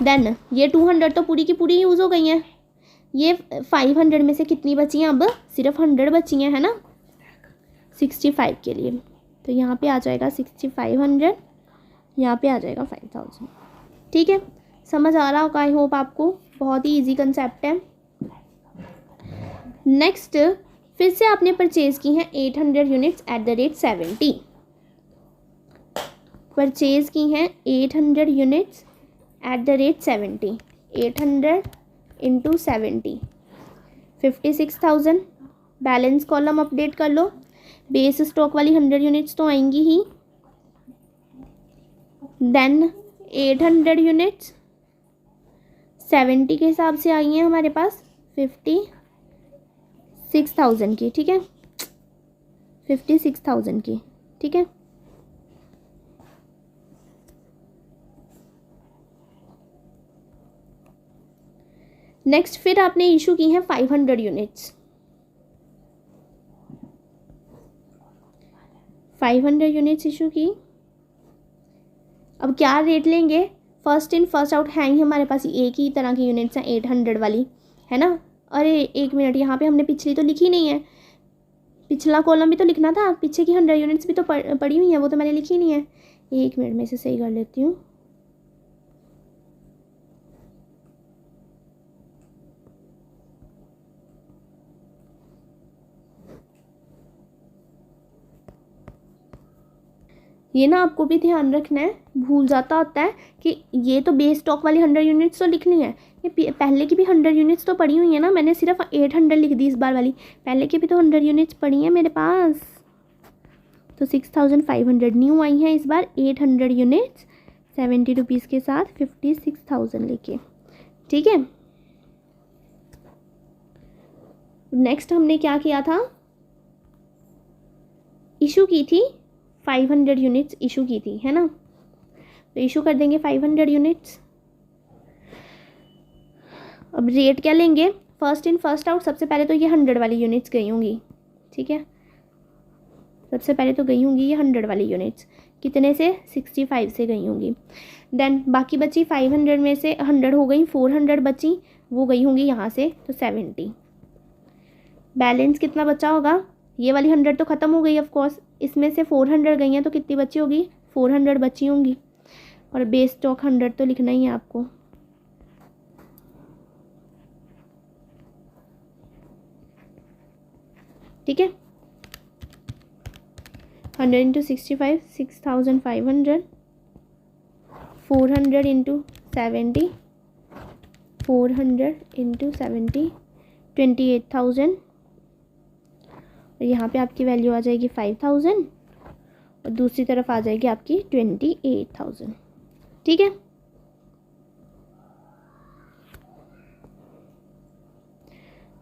S1: देन ये 200 तो पूरी की पूरी यूज़ हो गई हैं। ये 500 में से कितनी बची हैं, अब सिर्फ 100 बची हैं, है ना, 65 के लिए। तो यहाँ पे आ जाएगा 6500, यहाँ पे आ जाएगा 5000। ठीक है, समझ आ रहा होगा आई होप आपको, बहुत ही इजी कंसेप्ट है। नेक्स्ट फिर से आपने परचेज़ की हैं 800 units at the rate 70। Purchase की हैं 800 units at the rate 70। 800 into 70 56,000। Balance column update कर लो। बेस स्टॉक वाली 100 यूनिट्स तो आएंगी ही। देन 800 यूनिट्स 70 के हिसाब से आई हैं हमारे पास 56,000 की। ठीक है, 56,000 की। ठीक है, नेक्स्ट फिर आपने इशू की हैं 500 यूनिट्स, 500 यूनिट्स इशू की। अब क्या रेट लेंगे, फर्स्ट इन फर्स्ट आउट है ही हमारे पास, एक ही तरह की यूनिट्स हैं 800 वाली, है ना। अरे एक मिनट, यहाँ पे हमने पिछली तो लिखी नहीं है, पिछला कॉलम भी तो लिखना था, पीछे की 100 यूनिट्स भी तो पड़ी हुई हैं, वो तो मैंने लिखी नहीं है। एक मिनट में इसे सही कर लेती हूँ। ये ना आपको भी ध्यान रखना है, भूल जाता होता है कि ये तो बेस स्टॉक वाली 100 यूनिट्स तो लिखनी है, ये पहले की भी 100 यूनिट्स तो पड़ी हुई है ना, मैंने सिर्फ 800 लिख दी इस बार वाली, पहले की भी तो 100 यूनिट्स पड़ी हैं मेरे पास। तो 6500 न्यू आई हैं इस बार 800 यूनिट्स 70 रुपीज़ के साथ 56,000 लेके, ठीक है। नेक्स्ट हमने क्या किया था, इशू की थी 500 यूनिट्स इशू की थी, है ना। तो इशू कर देंगे 500 यूनिट्स। अब रेट क्या लेंगे, फर्स्ट इन फर्स्ट आउट, सबसे पहले तो ये 100 वाली यूनिट्स गई होंगी, ठीक है, सबसे पहले तो गई होंगी ये 100 वाली यूनिट्स, कितने से 65 से गई होंगी। देन बाकी बची 500 में से 100 हो गई, 400 बची, वो गई होंगी यहाँ से, तो 70। बैलेंस कितना बचा होगा, ये वाली 100 तो ख़त्म हो गई ऑफ कोर्स, इसमें से 400 गई हैं, तो कितनी बची होगी, 400 बची होंगी। और बेस स्टॉक 100 तो लिखना ही है आपको, ठीक है। 100 इंटू 65 6500, 400 इंटू 70, 400 इंटू 70 28,000, और यहाँ पे आपकी वैल्यू आ जाएगी 5,000, और दूसरी तरफ आ जाएगी आपकी 28,000, ठीक है।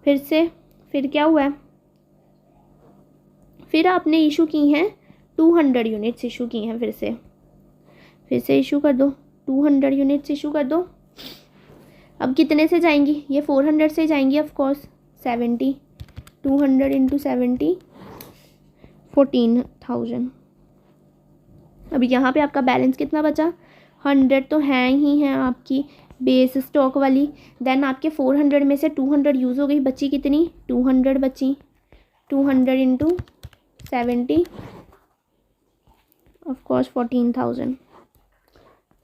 S1: फिर क्या हुआ है, फिर आपने इशू की हैं 200 यूनिट्स इशू की हैं, फिर से इशू कर दो, 200 यूनिट्स इशू कर दो। अब कितने से जाएंगी, ये 400 से जाएंगी ऑफ कोर्स, 70, 200 इंटू 70 14,000। अब यहाँ पे आपका बैलेंस कितना बचा, 100 तो है ही है आपकी बेस स्टॉक वाली, देन आपके 400 में से 200 यूज़ हो गई, बची कितनी 200 बची, 200 इंटू 70 ऑफ कोर्स 14,000,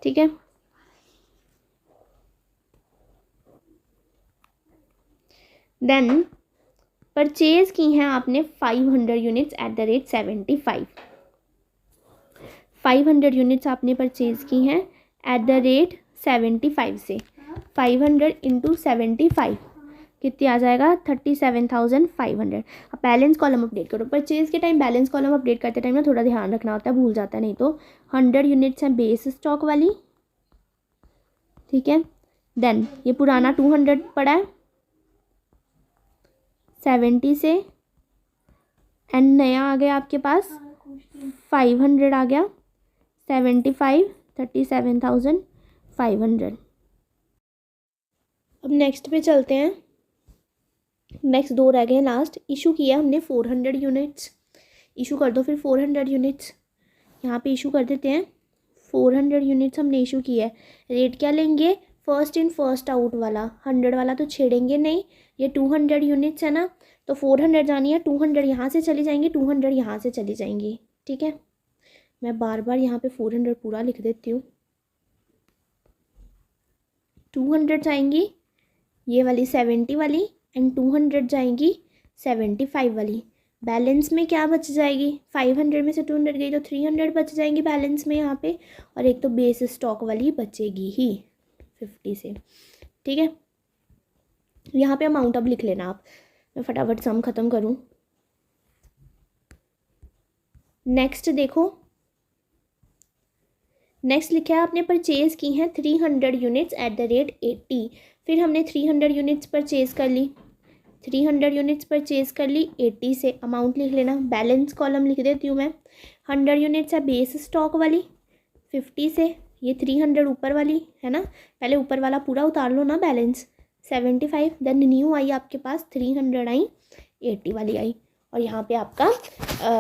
S1: ठीक है। देन परचेज की हैं आपने 500 units at the rate 75, 500 units आपने परचेज की हैं एट द रेट 75 से, 500 इंटू 75 कितनी आ जाएगा 37,500। अब बैलेंस कॉलम अपडेट करो, परचेज के टाइम बैलेंस कॉलम अपडेट करते टाइम ना थोड़ा ध्यान रखना होता है, भूल जाता है नहीं तो। 100 यूनिट्स हैं बेस स्टॉक वाली, ठीक है। देन ये पुराना 200 पड़ा है 70 से, एंड नया आ गया आपके पास 500 आ गया 75 37,500। अब नेक्स्ट पे चलते हैं, नेक्स्ट दो रह गए हैं लास्ट। इशू किया हमने 400 यूनिट्स, इशू कर दो फिर 400 यूनिट्स, यहाँ पे इशू कर देते हैं 400 यूनिट्स हमने इशू किया है। रेट क्या लेंगे, फर्स्ट इन फर्स्ट आउट वाला, 100 वाला तो छेड़ेंगे नहीं, ये 200 यूनिट्स है ना, तो 400 जानी है, 200 यहाँ से चली जाएंगी, 200 यहाँ से चली जाएंगी, ठीक है। मैं बार बार यहाँ पे 400 पूरा लिख देती हूँ। 200 जाएंगी ये वाली 70 वाली, एंड 200 जाएंगी 75 वाली। बैलेंस में क्या बच जाएगी, 500 में से 200 गई तो 300 बच जाएंगी बैलेंस में यहाँ पे, और एक तो बेस स्टॉक वाली बचेगी ही 50 से, ठीक है। यहाँ पे अमाउंट अब लिख लेना आप, मैं फटाफट सम ख़त्म करूँ। नेक्स्ट देखो, नेक्स्ट लिखा है आपने परचेज़ की हैं 300 यूनिट्स एट द रेट 80, फिर हमने 300 यूनिट्स परचेज़ कर ली, 300 यूनिट्स परचेज़ कर ली 80 से, अमाउंट लिख लेना, बैलेंस कॉलम लिख देती हूँ मैं। 100 यूनिट्स है बेस स्टॉक वाली 50 से, ये 300 ऊपर वाली है ना, पहले ऊपर वाला पूरा उतार लो ना बैलेंस, 75, देन न्यू आई आपके पास 300 आई, 80 वाली आई। और यहाँ पे आपका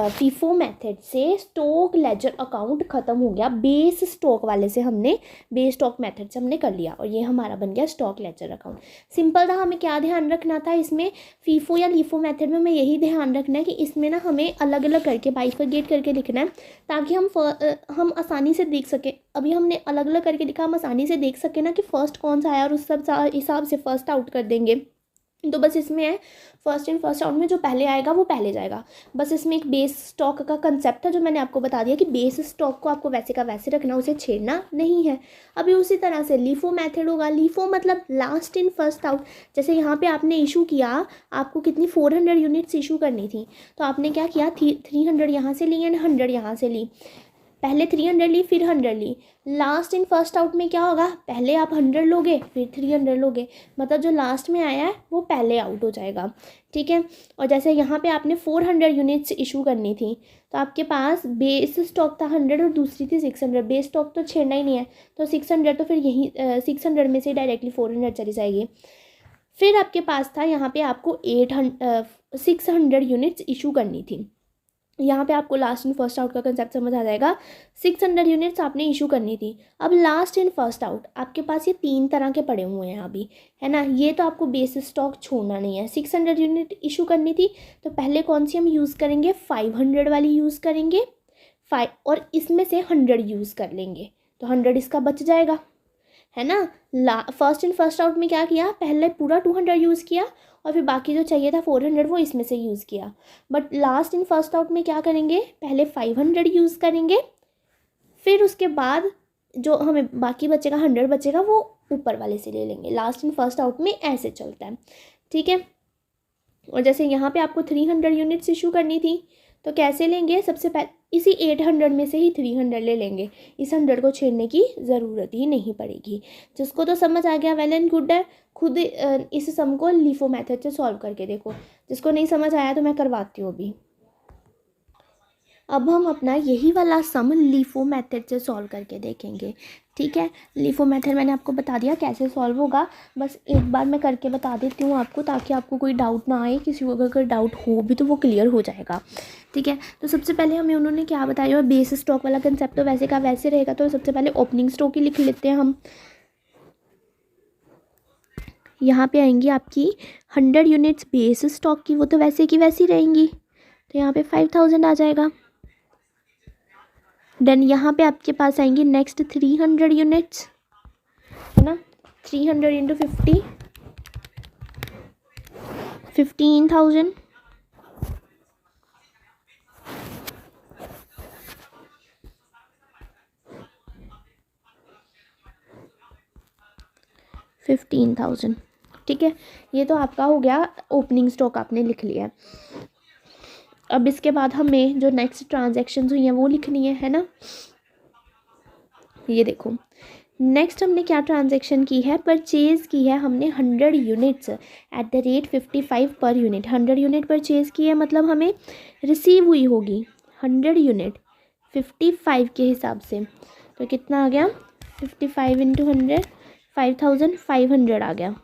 S1: फीफो मेथड से स्टॉक लेजर अकाउंट ख़त्म हो गया। बेस स्टॉक वाले से हमने, बेस स्टॉक मेथड से हमने कर लिया और ये हमारा बन गया स्टॉक लेजर अकाउंट। सिंपल था। हमें क्या ध्यान रखना था इसमें, फीफो या लीफो मेथड में हमें यही ध्यान रखना है कि इसमें ना हमें अलग अलग करके बाइफरगेट करके लिखना है ताकि हम आसानी से देख सकें। अभी हमने अलग अलग करके लिखा, हम आसानी से देख सकें ना कि फ़र्स्ट कौन सा आया और उस सब हिसाब से फ़र्स्ट आउट कर देंगे। तो बस इसमें है फर्स्ट इन फर्स्ट आउट में जो पहले आएगा वो पहले जाएगा। बस इसमें एक बेस स्टॉक का कंसेप्ट था जो मैंने आपको बता दिया कि बेस स्टॉक को आपको वैसे का वैसे रखना, उसे छेड़ना नहीं है। अभी उसी तरह से लीफो मेथड होगा। लीफो मतलब लास्ट इन फर्स्ट आउट। जैसे यहाँ पे आपने इशू किया, आपको कितनी 400 यूनिट्स इशू करनी थी, तो आपने क्या किया, 300 यहाँ से ली एंड 100 यहाँ से ली। पहले 300 ली फिर 100 ली। लास्ट इन फर्स्ट आउट में क्या होगा, पहले आप 100 लोगे फिर 300 लोगे, मतलब जो लास्ट में आया है वो पहले आउट हो जाएगा। ठीक है। और जैसे यहाँ पे आपने 400 यूनिट्स इशू करनी थी, तो आपके पास बेस स्टॉक था 100 और दूसरी थी 600। बेस स्टॉक तो छेड़ना ही नहीं है, तो 600 तो फिर यही 600 में से डायरेक्टली 400 चली जाएगी। फिर आपके पास था यहाँ पे आपको 600 यूनिट्स इशू करनी थी। यहाँ पे आपको लास्ट इन फर्स्ट आउट का कंसेप्ट समझ आ जाएगा। 600 यूनिट्स आपने इशू करनी थी। अब लास्ट इन फर्स्ट आउट आपके पास ये 3 तरह के पड़े हुए हैं अभी, है ना। ये तो आपको बेस स्टॉक छोड़ना नहीं है। 600 यूनिट इशू करनी थी, तो पहले कौन सी हम यूज़ करेंगे, 500 वाली यूज़ करेंगे 5, और इसमें से 100 यूज़ कर लेंगे, तो 100 इसका बच जाएगा, है ना। फर्स्ट इन फर्स्ट आउट में क्या किया, पहले पूरा 200 यूज़ किया और फिर बाकी जो चाहिए था 400 वो इसमें से यूज़ किया। But last in first out में क्या करेंगे, पहले 500 यूज़ करेंगे, फिर उसके बाद जो हमें बाकी बचेगा 100 बचेगा वो ऊपर वाले से ले लेंगे। लास्ट इन फर्स्ट आउट में ऐसे चलता है। ठीक है। और जैसे यहाँ पे आपको 300 यूनिट्स इशू करनी थी, तो कैसे लेंगे, सबसे पहले इसी 800 में से ही 300 ले लेंगे। इस 100 को छेड़ने की ज़रूरत ही नहीं पड़ेगी। जिसको तो समझ आ गया वेल एंड गुड है। खुद इस सम को लीफो मेथड से सॉल्व करके देखो। जिसको नहीं समझ आया तो मैं करवाती हूँ अभी। अब हम अपना यही वाला सम लीफो मेथड से सॉल्व करके देखेंगे। ठीक है। लीफो मेथड मैंने आपको बता दिया कैसे सॉल्व होगा, बस एक बार मैं करके बता देती हूँ आपको, ताकि आपको कोई डाउट ना आए। किसी को अगर डाउट हो भी तो वो क्लियर हो जाएगा। ठीक है। तो सबसे पहले हमें उन्होंने क्या बताया, बेस स्टॉक वाला कंसेप्ट तो वैसे का वैसे रहेगा। तो सबसे पहले ओपनिंग स्टॉक ही लिख लेते हैं हम। यहाँ पे आएंगी आपकी 100 यूनिट्स बेस स्टॉक की, वो तो वैसे की वैसी रहेंगी, तो यहाँ पे 5000 आ जाएगा। देन यहाँ पे आपके पास आएंगी नेक्स्ट 300 यूनिट्स, है ना। 300 इंटू 50, 15,000। ठीक है। ये तो आपका हो गया ओपनिंग स्टॉक, आपने लिख लिया। अब इसके बाद हमें जो नेक्स्ट ट्रांजैक्शंस हुई हैं वो लिखनी है ना। ये देखो, नेक्स्ट हमने क्या ट्रांजैक्शन की है, परचेज़ की है हमने 100 units at the rate 55 per unit. 100 unit purchase की है, मतलब हमें रिसीव हुई होगी 100 यूनिट 55 के हिसाब से। तो कितना आ गया, 55 इंटू 100, 5500 आ गया।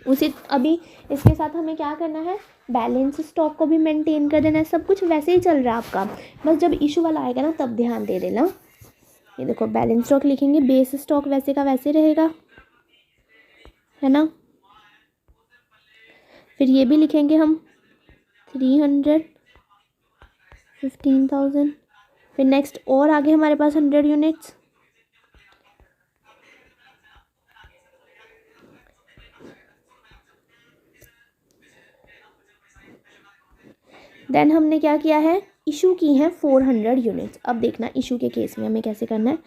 S1: उसी अभी इसके साथ हमें क्या करना है, बैलेंस स्टॉक को भी मेंटेन कर देना है। सब कुछ वैसे ही चल रहा है आपका, बस जब इशू वाला आएगा ना तब ध्यान दे देना। ये देखो, बैलेंस स्टॉक लिखेंगे, बेस स्टॉक वैसे का वैसे रहेगा, है ना। फिर ये भी लिखेंगे हम 300, 15,000। फिर नेक्स्ट और आगे हमारे पास 100 यूनिट्स, देन हमने क्या किया है, इशू की है 400 यूनिट्स। अब देखना इशू के केस में हमें कैसे करना है।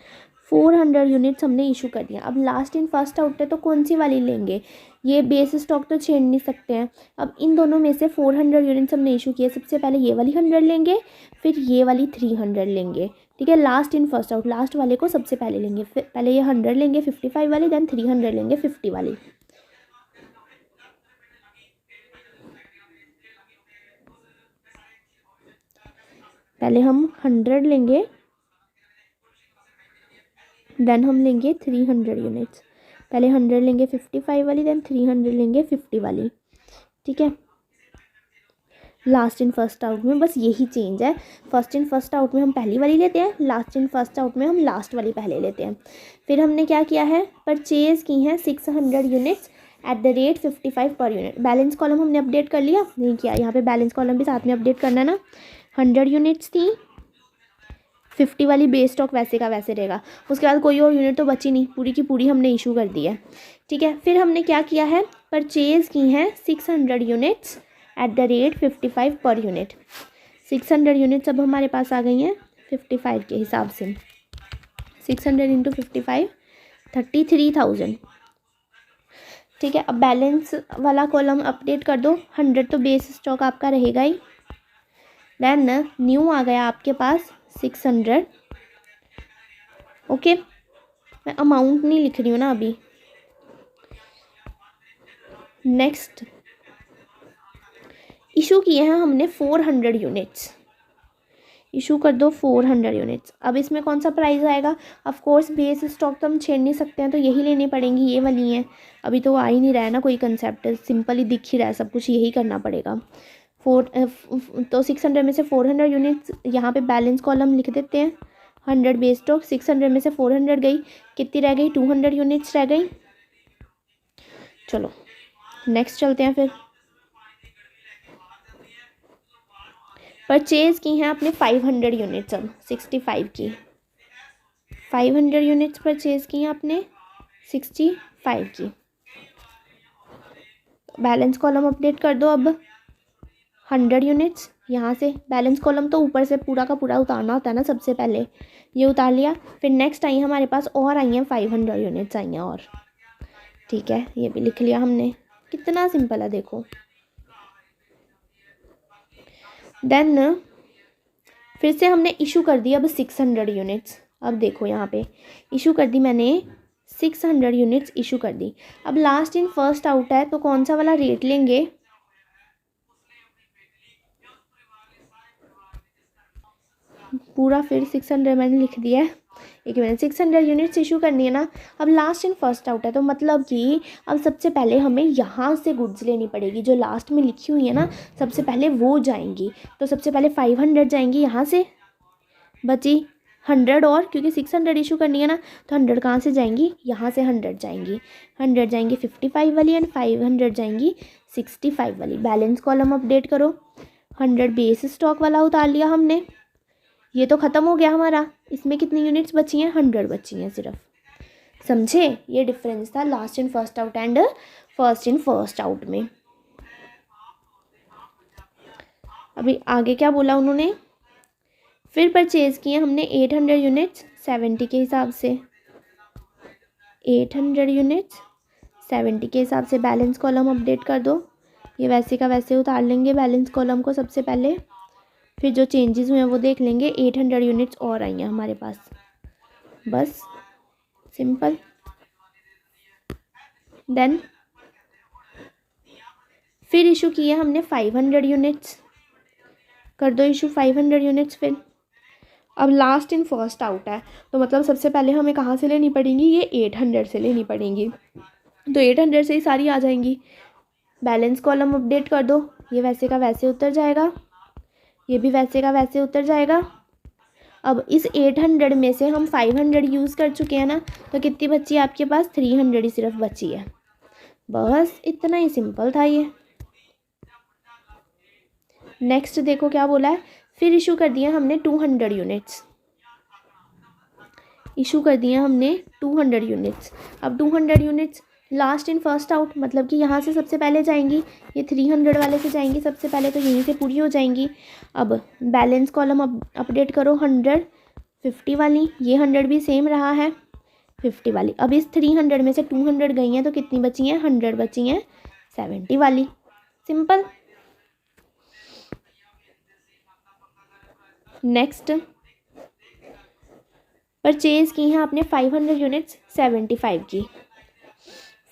S1: 400 यूनिट्स हमने इशू कर दिया। अब लास्ट इन फर्स्ट आउट है, तो कौन सी वाली लेंगे, ये बेस स्टॉक तो छेड़ नहीं सकते हैं। अब इन दोनों में से 400 यूनिट्स हमने इशू किए, सबसे पहले ये वाली 100 लेंगे, फिर ये वाली 300 लेंगे। ठीक है। Last in first out, last वाले को सबसे पहले लेंगे। फिर पहले ये 100 लेंगे 55 वाली, देन 300 लेंगे 50 वाली। पहले हम 100 लेंगे, देन हम लेंगे 300 यूनिट्स। पहले 100 लेंगे 55 वाली, देन 300 लेंगे 50 वाली, ठीक है। लास्ट इन फर्स्ट आउट में बस यही चेंज है, फर्स्ट इन फर्स्ट आउट में हम पहली वाली लेते हैं, लास्ट इन फर्स्ट आउट में हम लास्ट वाली पहले लेते हैं। फिर हमने क्या किया है, परचेज़ की हैं 600 units at the rate 55 per unit. Balance column हमने अपडेट कर लिया, नहीं किया, यहाँ पे बैलेंस कॉलम भी साथ में अपडेट करना है ना। 100 यूनिट्स थी, 50 वाली बेस स्टॉक वैसे का वैसे रहेगा। उसके बाद कोई और यूनिट तो बची नहीं, पूरी की पूरी हमने इशू कर दी है, ठीक है। फिर हमने क्या किया है, परचेज़ की हैं 600 units at the rate 55 per unit. 600 units अब हमारे पास आ गई हैं 55 के हिसाब से। 600 इंटू 55 33,000, ठीक है। अब बैलेंस वाला कॉलम अपडेट कर दो, 100 तो बेस स्टॉक आपका रहेगा ही। देन न्यू आ गया आपके पास 600, ओके। मैं अमाउंट नहीं लिख रही हूँ ना अभी। नेक्स्ट इशू किए हैं हमने 400 यूनिट्स, इशू कर दो 400 यूनिट्स। अब इसमें कौन सा प्राइस आएगा, ऑफ कोर्स बेस स्टॉक तो हम छेड़ नहीं सकते हैं, तो यही लेनी पड़ेंगी, ये वाली हैं। अभी तो आ ही नहीं रहा है ना कोई कंसेप्ट, सिंपल ही दिख ही रहा है सब कुछ, यही करना पड़ेगा। तो 600 में से 400 यूनिट्स यहाँ पे बैलेंस कॉलम लिख देते हैं। 100 बेस स्टॉक, 600 में से 400 गई, कितनी रह गई, 200 यूनिट्स रह गई। चलो नेक्स्ट चलते हैं। फिर परचेज़ की हैं आपने 500 यूनिट्स, अब 65 की 500 यूनिट्स परचेज़ की हैं आपने 65 की। बैलेंस कॉलम अपडेट कर दो अब। 100 यूनिट्स, यहाँ से बैलेंस कॉलम तो ऊपर से पूरा का पूरा उतारना होता है ना, सबसे पहले ये उतार लिया। फिर नेक्स्ट आई हमारे पास और आई हैं 500 यूनिट्स आई हैं और, ठीक है, ये भी लिख लिया हमने। कितना सिंपल है देखो। देन फिर से हमने इशू कर दी अब 600 यूनिट्स। अब देखो यहाँ पे इशू कर दी मैंने 600 यूनिट्स इशू कर दी। अब लास्ट इन फर्स्ट आउट है, तो कौन सा वाला रेट लेंगे, पूरा फिर 600 मैंने लिख दिया है। एक मिनट, 600 यूनिट्स इशू करनी है ना। अब लास्ट इन फर्स्ट आउट है, तो मतलब कि अब सबसे पहले हमें यहाँ से गुड्स लेनी पड़ेगी, जो लास्ट में लिखी हुई है ना, सबसे पहले वो जाएंगी। तो सबसे पहले 500 जाएंगी यहाँ से, बची 100 और, क्योंकि 600 इशू करनी है ना, तो 100 कहाँ से जाएंगी, यहाँ से 100 जाएंगी। 100 जाएंगी 55 वाली एंड 500 जाएंगी 65 वाली। बैलेंस कॉलम अपडेट करो। 100 बेस स्टॉक वाला उतार लिया हमने, ये तो ख़त्म हो गया हमारा। इसमें कितनी यूनिट्स बची हैं, 100 बची हैं सिर्फ। समझे, ये डिफरेंस था last in first out and first in first out में। अभी आगे क्या बोला उन्होंने, फिर परचेज़ किए हमने 800 यूनिट्स 70 के हिसाब से। 800 यूनिट्स 70 के हिसाब से बैलेंस कॉलम अपडेट कर दो। ये वैसे का वैसे उतार लेंगे बैलेंस कॉलम को सबसे पहले, फिर जो चेंजेस हुए हैं वो देख लेंगे। 800 यूनिट्स और आई हैं हमारे पास, बस सिंपल। देन फिर इशू किया हमने 500 यूनिट्स, कर दो इशू 500 यूनिट्स। फिर अब लास्ट इन फर्स्ट आउट है, तो मतलब सबसे पहले हमें कहाँ से लेनी पड़ेंगी, ये 800 से लेनी पड़ेंगी। तो 800 से ही सारी आ जाएंगी। बैलेंस कॉलम अपडेट कर दो, ये वैसे का वैसे उतर जाएगा, ये भी वैसे का वैसे उतर जाएगा। अब इस 800 में से हम 500 यूज़ कर चुके हैं ना, तो कितनी बची है आपके पास, 300 ही सिर्फ बची है। बस इतना ही सिंपल था ये। नेक्स्ट देखो क्या बोला है, फिर इशू कर दिया हमने 200 यूनिट्स, इशू कर दिया हमने 200 यूनिट्स। अब 200 units last in first out, मतलब कि यहाँ से सबसे पहले जाएंगी, ये 300 वाले से जाएंगी सबसे पहले, तो यहीं से पूरी हो जाएंगी। अब बैलेंस कॉलम अपडेट करो। 100 50 वाली, ये 100 भी सेम रहा है 50 वाली। अब इस 300 में से 200 गई हैं, तो कितनी बची हैं, 100 बची हैं 70 वाली। सिंपल। नेक्स्ट परचेज़ की हैं आपने 500 यूनिट्स 75 की।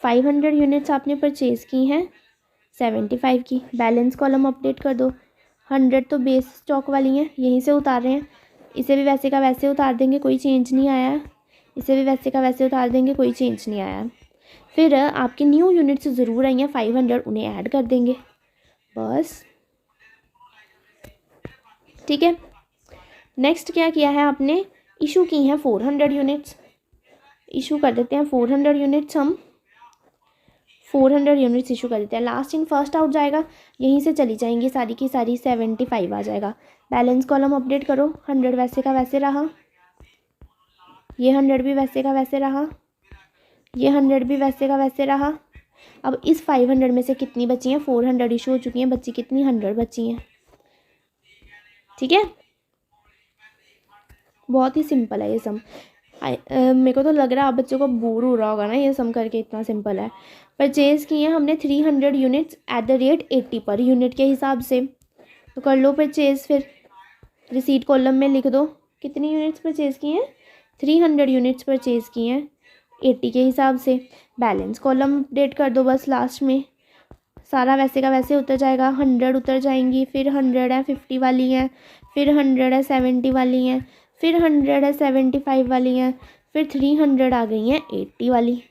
S1: 500 यूनिट्स आपने परचेज़ की हैं 75 की। बैलेंस कॉलम अपडेट कर दो। 100 तो बेस स्टॉक वाली हैं, यहीं से उतार रहे हैं। इसे भी वैसे का वैसे उतार देंगे, कोई चेंज नहीं आया है। इसे भी वैसे का वैसे उतार देंगे, कोई चेंज नहीं आया है। फिर आपके न्यू यूनिट्स ज़रूर आई हैं 500, उन्हें ऐड कर देंगे बस, ठीक है। नेक्स्ट क्या किया है आपने, इशू की हैं 400 यूनिट्स, इशू कर देते हैं 400 यूनिट्स, हम 400 यूनिट्स इशू कर देते हैं। लास्ट इन फर्स्ट आउट जाएगा, यहीं से चली जाएंगी सारी की सारी, 75 आ जाएगा। बैलेंस कॉलम अपडेट करो, 100 वैसे का वैसे रहा, ये 100 भी वैसे का वैसे रहा, ये 100 भी वैसे का वैसे रहा। अब इस 500 में से कितनी बची हैं, 400 इशू हो चुकी हैं, बच्ची कितनी, 100 बची हैं, ठीक है। बहुत ही सिंपल है ये सम। मेरे को तो लग रहा है आप बच्चों को बोर हो रहा होगा ना ये सम करके, इतना सिंपल है। परचेज़ किए हैं हमने 300 units at the rate 80 per unit के हिसाब से, तो कर लो परचेज़। फिर रिसीट कॉलम में लिख दो कितनी यूनिट्स परचेज़ किए हैं, 300 यूनिट्स परचेज़ किए हैं 80 के हिसाब से। बैलेंस कॉलम अपडेट कर दो बस, लास्ट में सारा वैसे का वैसे उतर जाएगा, 100 उतर जाएंगी, फिर 100 है 50 वाली हैं, फिर 100 है 70 वाली हैं, फिर 100 है 75 वाली हैं, फिर 300 आ गई हैं 80 वाली,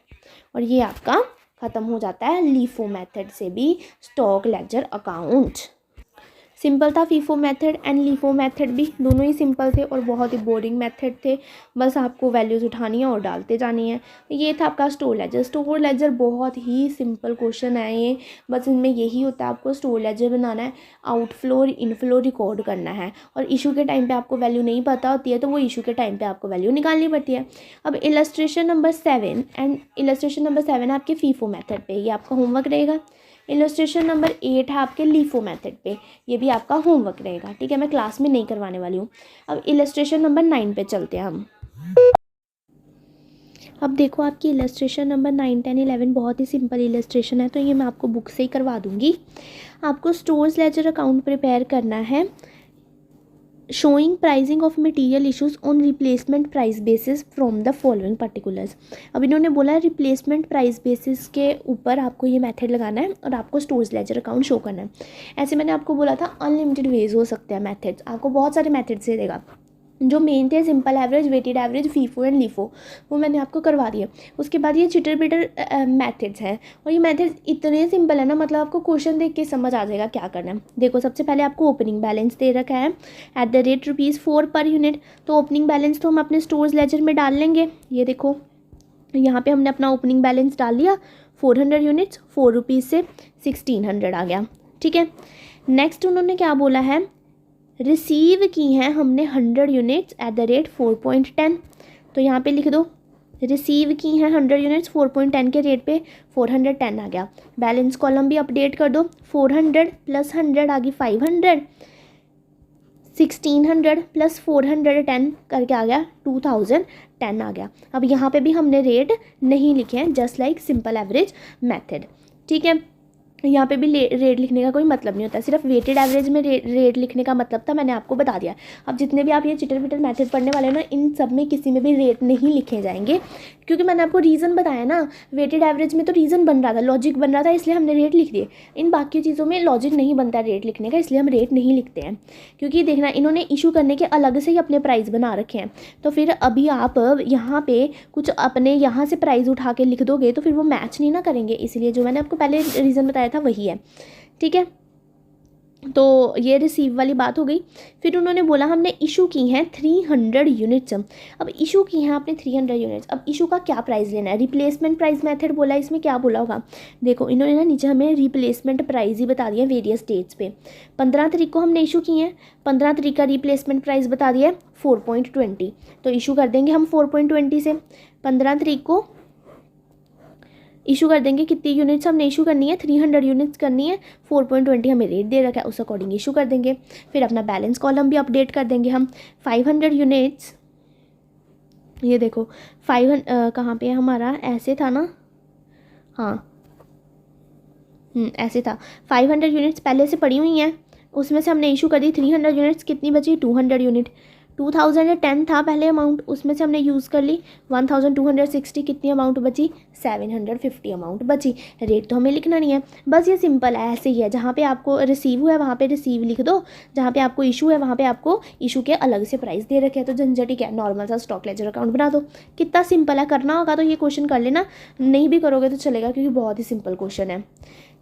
S1: और ये आपका ख़त्म हो जाता है लीफो मेथड से भी स्टॉक लेजर अकाउंट। सिंपल था FIFO method and LIFO method भी, दोनों ही सिंपल थे और बहुत ही बोरिंग मेथड थे, बस आपको वैल्यूज़ उठानी है और डालते जानी है। ये था आपका स्टोर लेजर। स्टोर लेजर बहुत ही सिंपल क्वेश्चन है ये, बस इनमें यही होता है आपको स्टोर लेजर बनाना है, आउटफ्लो और इनफ्लो रिकॉर्ड करना है, और इशू के टाइम पे आपको वैल्यू नहीं पता होती है तो वो इशू के टाइम पे आपको वैल्यू निकालनी पड़ती है। अब illustration number 7 and illustration number 7 है आपके फीफो मेथड पे, ये आपका होमवर्क रहेगा। इलस्ट्रेशन नंबर 8 है आपके लीफो मेथड पे, ये भी आपका होमवर्क रहेगा, ठीक है। मैं क्लास में नहीं करवाने वाली हूँ। अब इलस्ट्रेशन नंबर 9 पे चलते हैं हम। अब देखो आपकी इलस्ट्रेशन नंबर 9, 10, 11 बहुत ही सिंपल इलस्ट्रेशन है, तो ये मैं आपको बुक से ही करवा दूँगी। आपको स्टोर्स लेजर अकाउंट प्रिपेयर करना है, showing pricing of material issues on replacement price basis from the following particulars. अब इन्होंने बोला है रिप्लेसमेंट प्राइस बेसिस के ऊपर आपको ये मेथड लगाना है और आपको स्टोर्स लेजर अकाउंट शो करना है। ऐसे मैंने आपको बोला था अनलिमिटेड वेज हो सकते हैं मेथड्स, आपको बहुत सारे मेथड्स दे देगा। जो मेन थे simple average, weighted average, FIFO and LIFO, वो मैंने आपको करवा दिया। उसके बाद ये चिटर बिटर मेथड्स हैं, और ये मेथड्स इतने सिंपल है ना, मतलब आपको क्वेश्चन देख के समझ आ जाएगा क्या करना है। देखो सबसे पहले आपको ओपनिंग बैलेंस दे रखा है eight the rate ₹4 per unit, तो ओपनिंग बैलेंस तो हम अपने स्टोर्स लेजर में डाल लेंगे। ये देखो यहाँ पे हमने अपना ओपनिंग बैलेंस डाल लिया, 400 यूनिट्स, ₹4 से 1600 आ गया, ठीक है। नेक्स्ट उन्होंने क्या बोला है, रिसीव की हैं हमने 100 यूनिट्स एट द रेट 4.10, तो यहाँ पे लिख दो रिसीव की हैं 100 यूनिट्स 4.10 के रेट पे 410 आ गया। बैलेंस कॉलम भी अपडेट कर दो, 400 प्लस 100 आ गई 500, 1600 प्लस 410 करके आ गया 2010 आ गया। अब यहाँ पे भी हमने रेट नहीं लिखे हैं, just like simple average method, ठीक है। यहाँ पे भी रेट लिखने का कोई मतलब नहीं होता, सिर्फ वेटेड एवरेज में रेट लिखने का मतलब था, मैंने आपको बता दिया। अब जितने भी आप ये चिटर पिटर मेथड पढ़ने वाले हैं ना, इन सब में किसी में भी रेट नहीं लिखे जाएंगे, क्योंकि मैंने आपको रीज़न बताया ना, वेटेड एवरेज में तो रीज़न बन रहा था, लॉजिक बन रहा था, इसलिए हमने रेट लिख दिए। इन बाकी चीज़ों में लॉजिक नहीं बनता रेट लिखने का, इसलिए हम रेट नहीं लिखते हैं। क्योंकि देखना, इन्होंने इशू करने के अलग से ही अपने प्राइस बना रखे हैं, तो फिर अभी आप यहाँ पे कुछ अपने यहाँ से प्राइस उठा के लिख दोगे तो फिर वो मैच नहीं ना करेंगे, इसलिए जो मैंने आपको पहले रीज़न बताया था वही है, ठीक है। तो ये रिसीव वाली बात हो गई। फिर उन्होंने बोला हमने इशू की हैं 300 यूनिट्स। अब इशू की हैं आपने 300 यूनिट्स, अब इशू का क्या प्राइस लेना है, रिप्लेसमेंट प्राइस मेथड बोला, इसमें क्या बोला होगा, देखो इन्होंने ना नीचे हमें रिप्लेसमेंट प्राइस ही बता दिया वेरियस डेट्स पे। 15 तारीख को हमने इशू की हैं, 15 तारीख का रिप्लेसमेंट प्राइस बता दिया है 4.20, तो इशू कर देंगे हम 4.20 से। 15 तारीख को इशू कर देंगे, कितनी यूनिट्स हमने इशू करनी है, 300 यूनिट्स करनी है, 4.20 हमें रेट दे रखा है, उस अकॉर्डिंग इशू कर देंगे। फिर अपना बैलेंस कॉलम भी अपडेट कर देंगे हम, 500 यूनिट्स, ये देखो 500 कहाँ पे है हमारा, ऐसे था ना, हाँ ऐसे था, 500 यूनिट्स पहले से पड़ी हुई हैं, उसमें से हमने इशू कर दी 300 यूनिट्स, कितनी बची 200 यूनिट, 2010 था पहले अमाउंट, उसमें से हमने यूज़ कर ली 1260, कितनी अमाउंट बची 750 अमाउंट बची। रेट तो हमें लिखना नहीं है, बस ये सिंपल है, ऐसे ही है। जहाँ पे आपको रिसीव हुआ है वहाँ पे रिसीव लिख दो, जहाँ पे आपको इशू है वहाँ पे आपको इशू के अलग से प्राइस दे रखे हैं, तो झंझट ही क्या, नॉर्मल सा स्टॉक लेजर अकाउंट बना दो। कितना सिंपल है, करना होगा तो ये क्वेश्चन कर लेना, नहीं भी करोगे तो चलेगा क्योंकि बहुत ही सिंपल क्वेश्चन है।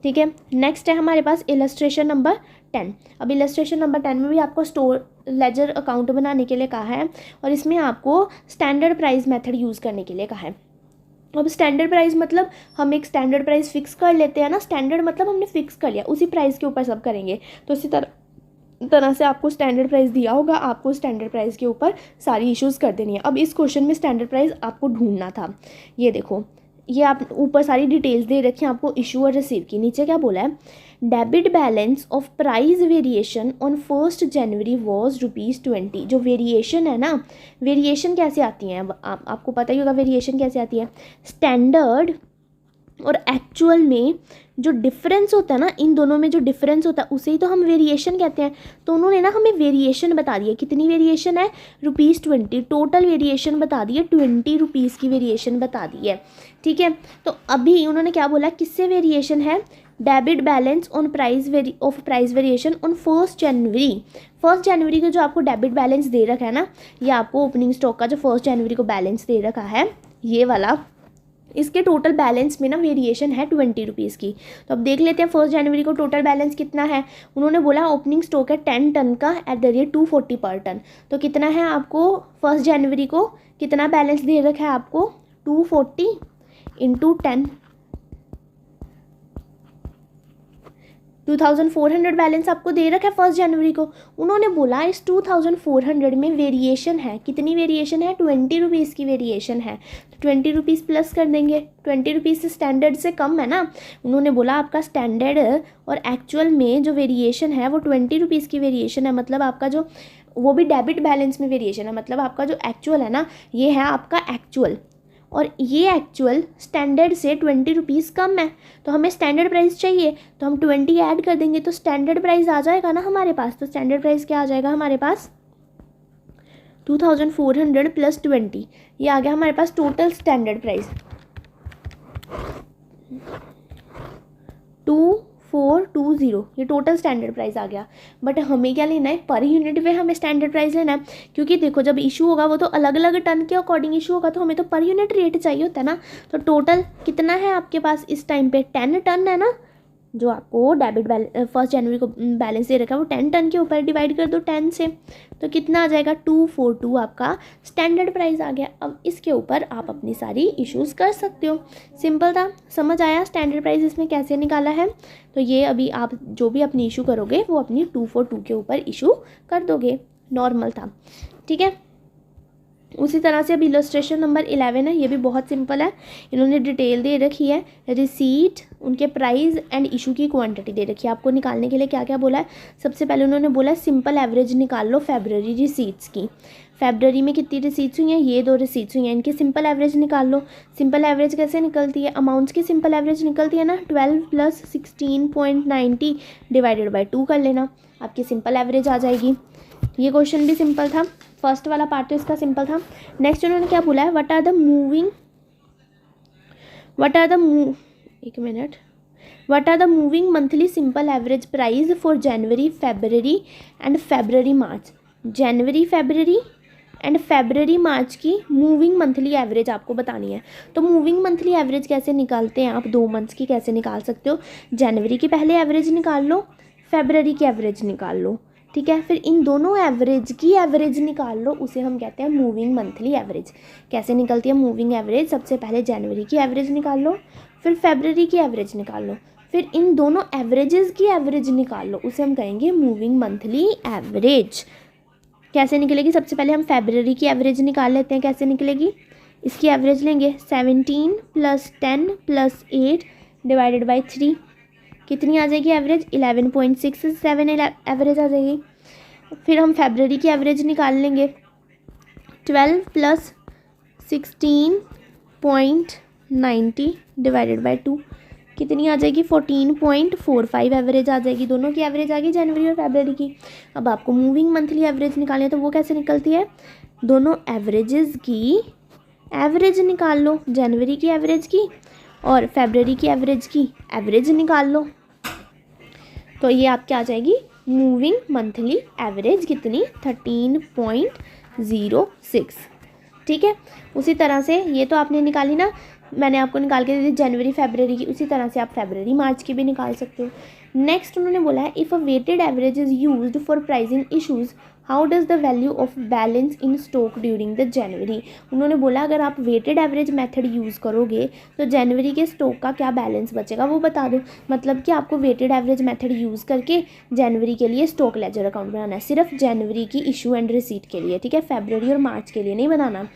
S1: ठीक है, नेक्स्ट है हमारे पास इलस्ट्रेशन नंबर 10। अब इलस्ट्रेशन नंबर 10 में भी आपको स्टोर लेजर अकाउंट बनाने के लिए कहा है और इसमें आपको स्टैंडर्ड प्राइस मेथड यूज़ करने के लिए कहा है। अब स्टैंडर्ड प्राइस मतलब हम एक स्टैंडर्ड प्राइस फिक्स कर लेते हैं ना, स्टैंडर्ड मतलब हमने फिक्स कर लिया, उसी प्राइस के ऊपर सब करेंगे। तो इसी तरह से आपको स्टैंडर्ड प्राइस दिया होगा, आपको स्टैंडर्ड प्राइस के ऊपर सारी इश्यूज़ कर देनी है। अब इस क्वेश्चन में स्टैंडर्ड प्राइस आपको ढूंढना था। ये देखो, ये आप ऊपर सारी डिटेल्स दे रखी हैं आपको इशू और रिसीव की। नीचे क्या बोला है, debit balance of price variation on 1 January was ₹20। जो वेरिएशन है ना, वेरिएशन कैसे आती हैं, आपको पता ही होगा वेरिएशन कैसे आती है। स्टैंडर्ड और एक्चुअल में जो डिफरेंस होता है ना, इन दोनों में जो डिफरेंस होता है उसे ही तो हम वेरिएशन कहते हैं। तो उन्होंने ना हमें वेरिएशन बता दी है, कितनी वेरिएशन है ₹20, टोटल वेरिएशन बता दी है, ₹20 की वेरिएशन बता दी है। ठीक है, तो अभी उन्होंने क्या बोला, किससे वेरिएशन है, debit balance on price variation on 1 जनवरी। 1 जनवरी को जो आपको डेबिट बैलेंस दे रखा है ना, ये आपको ओपनिंग स्टॉक का जो 1 जनवरी को बैलेंस दे रखा है ये वाला, इसके टोटल बैलेंस में ना वेरिएशन है ₹20 की। तो अब देख लेते हैं 1 जनवरी को टोटल बैलेंस कितना है। उन्होंने बोला ओपनिंग स्टॉक है 10 टन का एट द रेट 240 पर टन। तो कितना है आपको 1 जनवरी को कितना बैलेंस दे रखा है आपको, 240 इंटू 10, 2400 बैलेंस आपको दे रखा है 1 जनवरी को। उन्होंने बोला इस 2400 में वेरिएशन है, कितनी वेरिएशन है, ₹20 की वेरिएशन है। तो ₹20 प्लस कर देंगे, ₹20 से स्टैंडर्ड से कम है ना। उन्होंने बोला आपका स्टैंडर्ड और एक्चुअल में जो वेरिएशन है वो ₹20 की वेरिएशन है, मतलब आपका जो, वो भी डेबिट बैलेंस में वेरिएशन है, मतलब आपका जो एक्चुअल है ना, ये है आपका एक्चुअल, और ये एक्चुअल स्टैंडर्ड से ₹20 कम है। तो हमें स्टैंडर्ड प्राइस चाहिए, तो हम 20 ऐड कर देंगे तो स्टैंडर्ड प्राइस आ जाएगा ना हमारे पास। तो स्टैंडर्ड प्राइस क्या आ जाएगा हमारे पास, 2400 प्लस 20, ये आ गया हमारे पास टोटल स्टैंडर्ड प्राइस 2420, ये टोटल स्टैंडर्ड प्राइस आ गया। बट हमें क्या लेना है, पर यूनिट पे हमें स्टैंडर्ड प्राइस लेना है, क्योंकि देखो जब इशू होगा वो तो अलग अलग टन के अकॉर्डिंग इशू होगा, तो हमें तो पर यूनिट रेट चाहिए होता है ना। तो टोटल कितना है आपके पास इस टाइम पे, 10 टन है ना, जो आपको डेबिट 1 जनवरी को बैलेंस दे रखा है वो 10 टन के ऊपर डिवाइड कर दो 10 से, तो कितना आ जाएगा 242 आपका स्टैंडर्ड प्राइस आ गया। अब इसके ऊपर आप अपनी सारी इश्यूज़ कर सकते हो। सिंपल था, समझ आया स्टैंडर्ड प्राइस इसमें कैसे निकाला है। तो ये अभी आप जो भी अपनी इशू करोगे वो अपनी 242 के ऊपर इशू कर दोगे, नॉर्मल था। ठीक है, उसी तरह से अब इलस्ट्रेशन नंबर 11 है, ये भी बहुत सिंपल है। इन्होंने डिटेल दे रखी है, रिसीट, उनके प्राइस एंड इशू की क्वांटिटी दे रखी है। आपको निकालने के लिए क्या क्या बोला है, सबसे पहले उन्होंने बोला है सिंपल एवरेज निकाल लो फेब्रवरी रिसीट्स की। फेब्रवरी में कितनी रिसीट्स हुई हैं, ये 2 रिसीट्स हुई हैं, इनकी सिंपल एवरेज निकाल लो। सिंपल एवरेज कैसे निकलती है, अमाउंट्स की सिंपल एवरेज निकलती है ना, 12 प्लस 16.90 डिवाइडेड बाई 2 कर लेना, आपकी सिंपल एवरेज आ जाएगी। ये क्वेश्चन भी सिंपल था, फर्स्ट वाला पार्ट तो इसका सिंपल था। नेक्स्ट उन्होंने क्या बोला है, what are the moving monthly simple average price for January February and February March. January February and February March की मूविंग मंथली एवरेज आपको बतानी है। तो मूविंग मंथली एवरेज कैसे निकालते हैं आप, 2 मंथ्स की कैसे निकाल सकते हो, जनवरी की पहले एवरेज निकाल लो, फेब्रवरी की एवरेज निकाल लो, ठीक है, फिर इन दोनों एवरेज की एवरेज निकाल लो, उसे हम कहते हैं मूविंग मंथली एवरेज। कैसे निकलती है मूविंग एवरेज, सबसे पहले जनवरी की एवरेज निकाल लो, फिर फेब्रवरी की एवरेज निकाल लो, फिर इन दोनों एवरेजेस की एवरेज निकाल लो, उसे हम कहेंगे मूविंग मंथली एवरेज। कैसे निकलेगी, सबसे पहले हम फेब्रवरी की एवरेज निकाल लेते हैं, कैसे निकलेगी, इसकी एवरेज लेंगे 17 प्लस 10 प्लस 8 डिवाइडेड बाई 3, कितनी आ जाएगी एवरेज, 11.67 एवरेज आ जाएगी। फिर हम फेब्रवरी की एवरेज निकाल लेंगे, 12 प्लस 16.90 डिवाइडेड बाई 2, कितनी आ जाएगी 14.45 एवरेज आ जाएगी। दोनों की एवरेज आ गई जनवरी और फरवरी की। अब आपको मूविंग मंथली एवरेज निकालनी है तो वो कैसे निकलती है, दोनों एवरेजेस की एवरेज निकाल लो, जनवरी की एवरेज की और फरवरी की एवरेज की एवरेज निकाल लो। तो ये आपकी आ जाएगी मूविंग मंथली एवरेज कितनी 13.06। ठीक है, उसी तरह से ये तो आपने निकाली ना, मैंने आपको निकाल के दी जनवरी फरवरी की, उसी तरह से आप फरवरी मार्च की भी निकाल सकते हो। नेक्स्ट उन्होंने बोला है if a weighted average is used for pricing issues how does the value of balance in stock during the January. उन्होंने बोला अगर आप वेटेड एवरेज मेथड यूज़ करोगे तो जनवरी के स्टॉक का क्या बैलेंस बचेगा वो बता दो। मतलब कि आपको वेटेड एवरेज मेथड यूज़ करके जनवरी के लिए स्टॉक लेजर अकाउंट बनाना है, सिर्फ जनवरी की इशू एंड रिसीट के लिए, ठीक है, फरवरी और मार्च के लिए नहीं बनाना।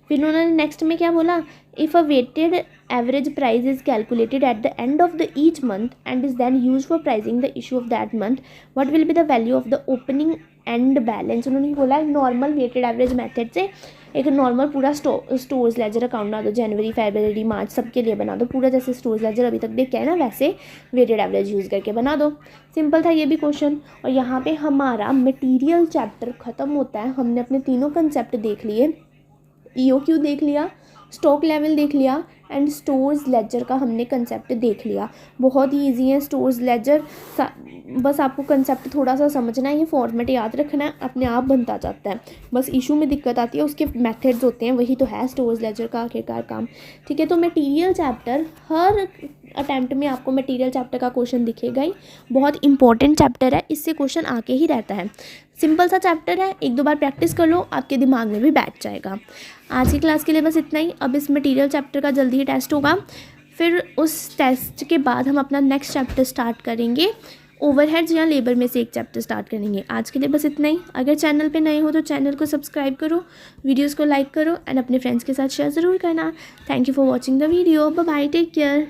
S1: फिर उन्होंने नेक्स्ट में क्या बोला, if a weighted average price is calculated at the end of the each month and is then use for pricing the issue of that month, what will be the value of the opening and balance. उन्होंने बोला normal weighted average method से एक normal पूरा stores ledger account बना दो, जनवरी फरवरी मार्च सबके लिए बना दो पूरा, जैसे स्टोर्स लेजर अभी तक देख के है ना वैसे वेटेड एवरेज यूज़ करके बना दो। सिंपल था ये भी क्वेश्चन। और यहाँ पे हमारा मटेरियल चैप्टर ख़त्म होता है। हमने अपने तीनों कंसेप्ट देख लिए, EOQ देख लिया, स्टॉक लेवल देख लिया एंड स्टोर्स लेजर का हमने कंसेप्ट देख लिया। बहुत ही ईजी है स्टोर्स लेजर, बस आपको कंसेप्ट थोड़ा सा समझना है, ये फॉर्मेट याद रखना है, अपने आप बनता जाता है। बस इशू में दिक्कत आती है उसके मेथड्स होते हैं, वही तो है स्टोर्स लेजर का आखिरकार काम। ठीक है, तो मटेरियल चैप्टर हर अटैम्प्ट में आपको मटेरियल चैप्टर का क्वेश्चन दिखेगा ही, बहुत इंपॉर्टेंट चैप्टर है, इससे क्वेश्चन आके ही रहता है। सिंपल सा चैप्टर है, एक दो बार प्रैक्टिस कर लो आपके दिमाग में भी बैठ जाएगा। आज की क्लास के लिए बस इतना ही। अब इस मटेरियल चैप्टर का जल्दी ही टेस्ट होगा, फिर उस टेस्ट के बाद हम अपना नेक्स्ट चैप्टर स्टार्ट करेंगे, ओवरहेड्स या लेबर में से एक चैप्टर स्टार्ट करेंगे। आज के लिए बस इतना ही। अगर चैनल पे नए हो तो चैनल को सब्सक्राइब करो, वीडियोस को लाइक करो एंड अपने फ्रेंड्स के साथ शेयर ज़रूर करना। Thank you for watching the video, bye bye, take care.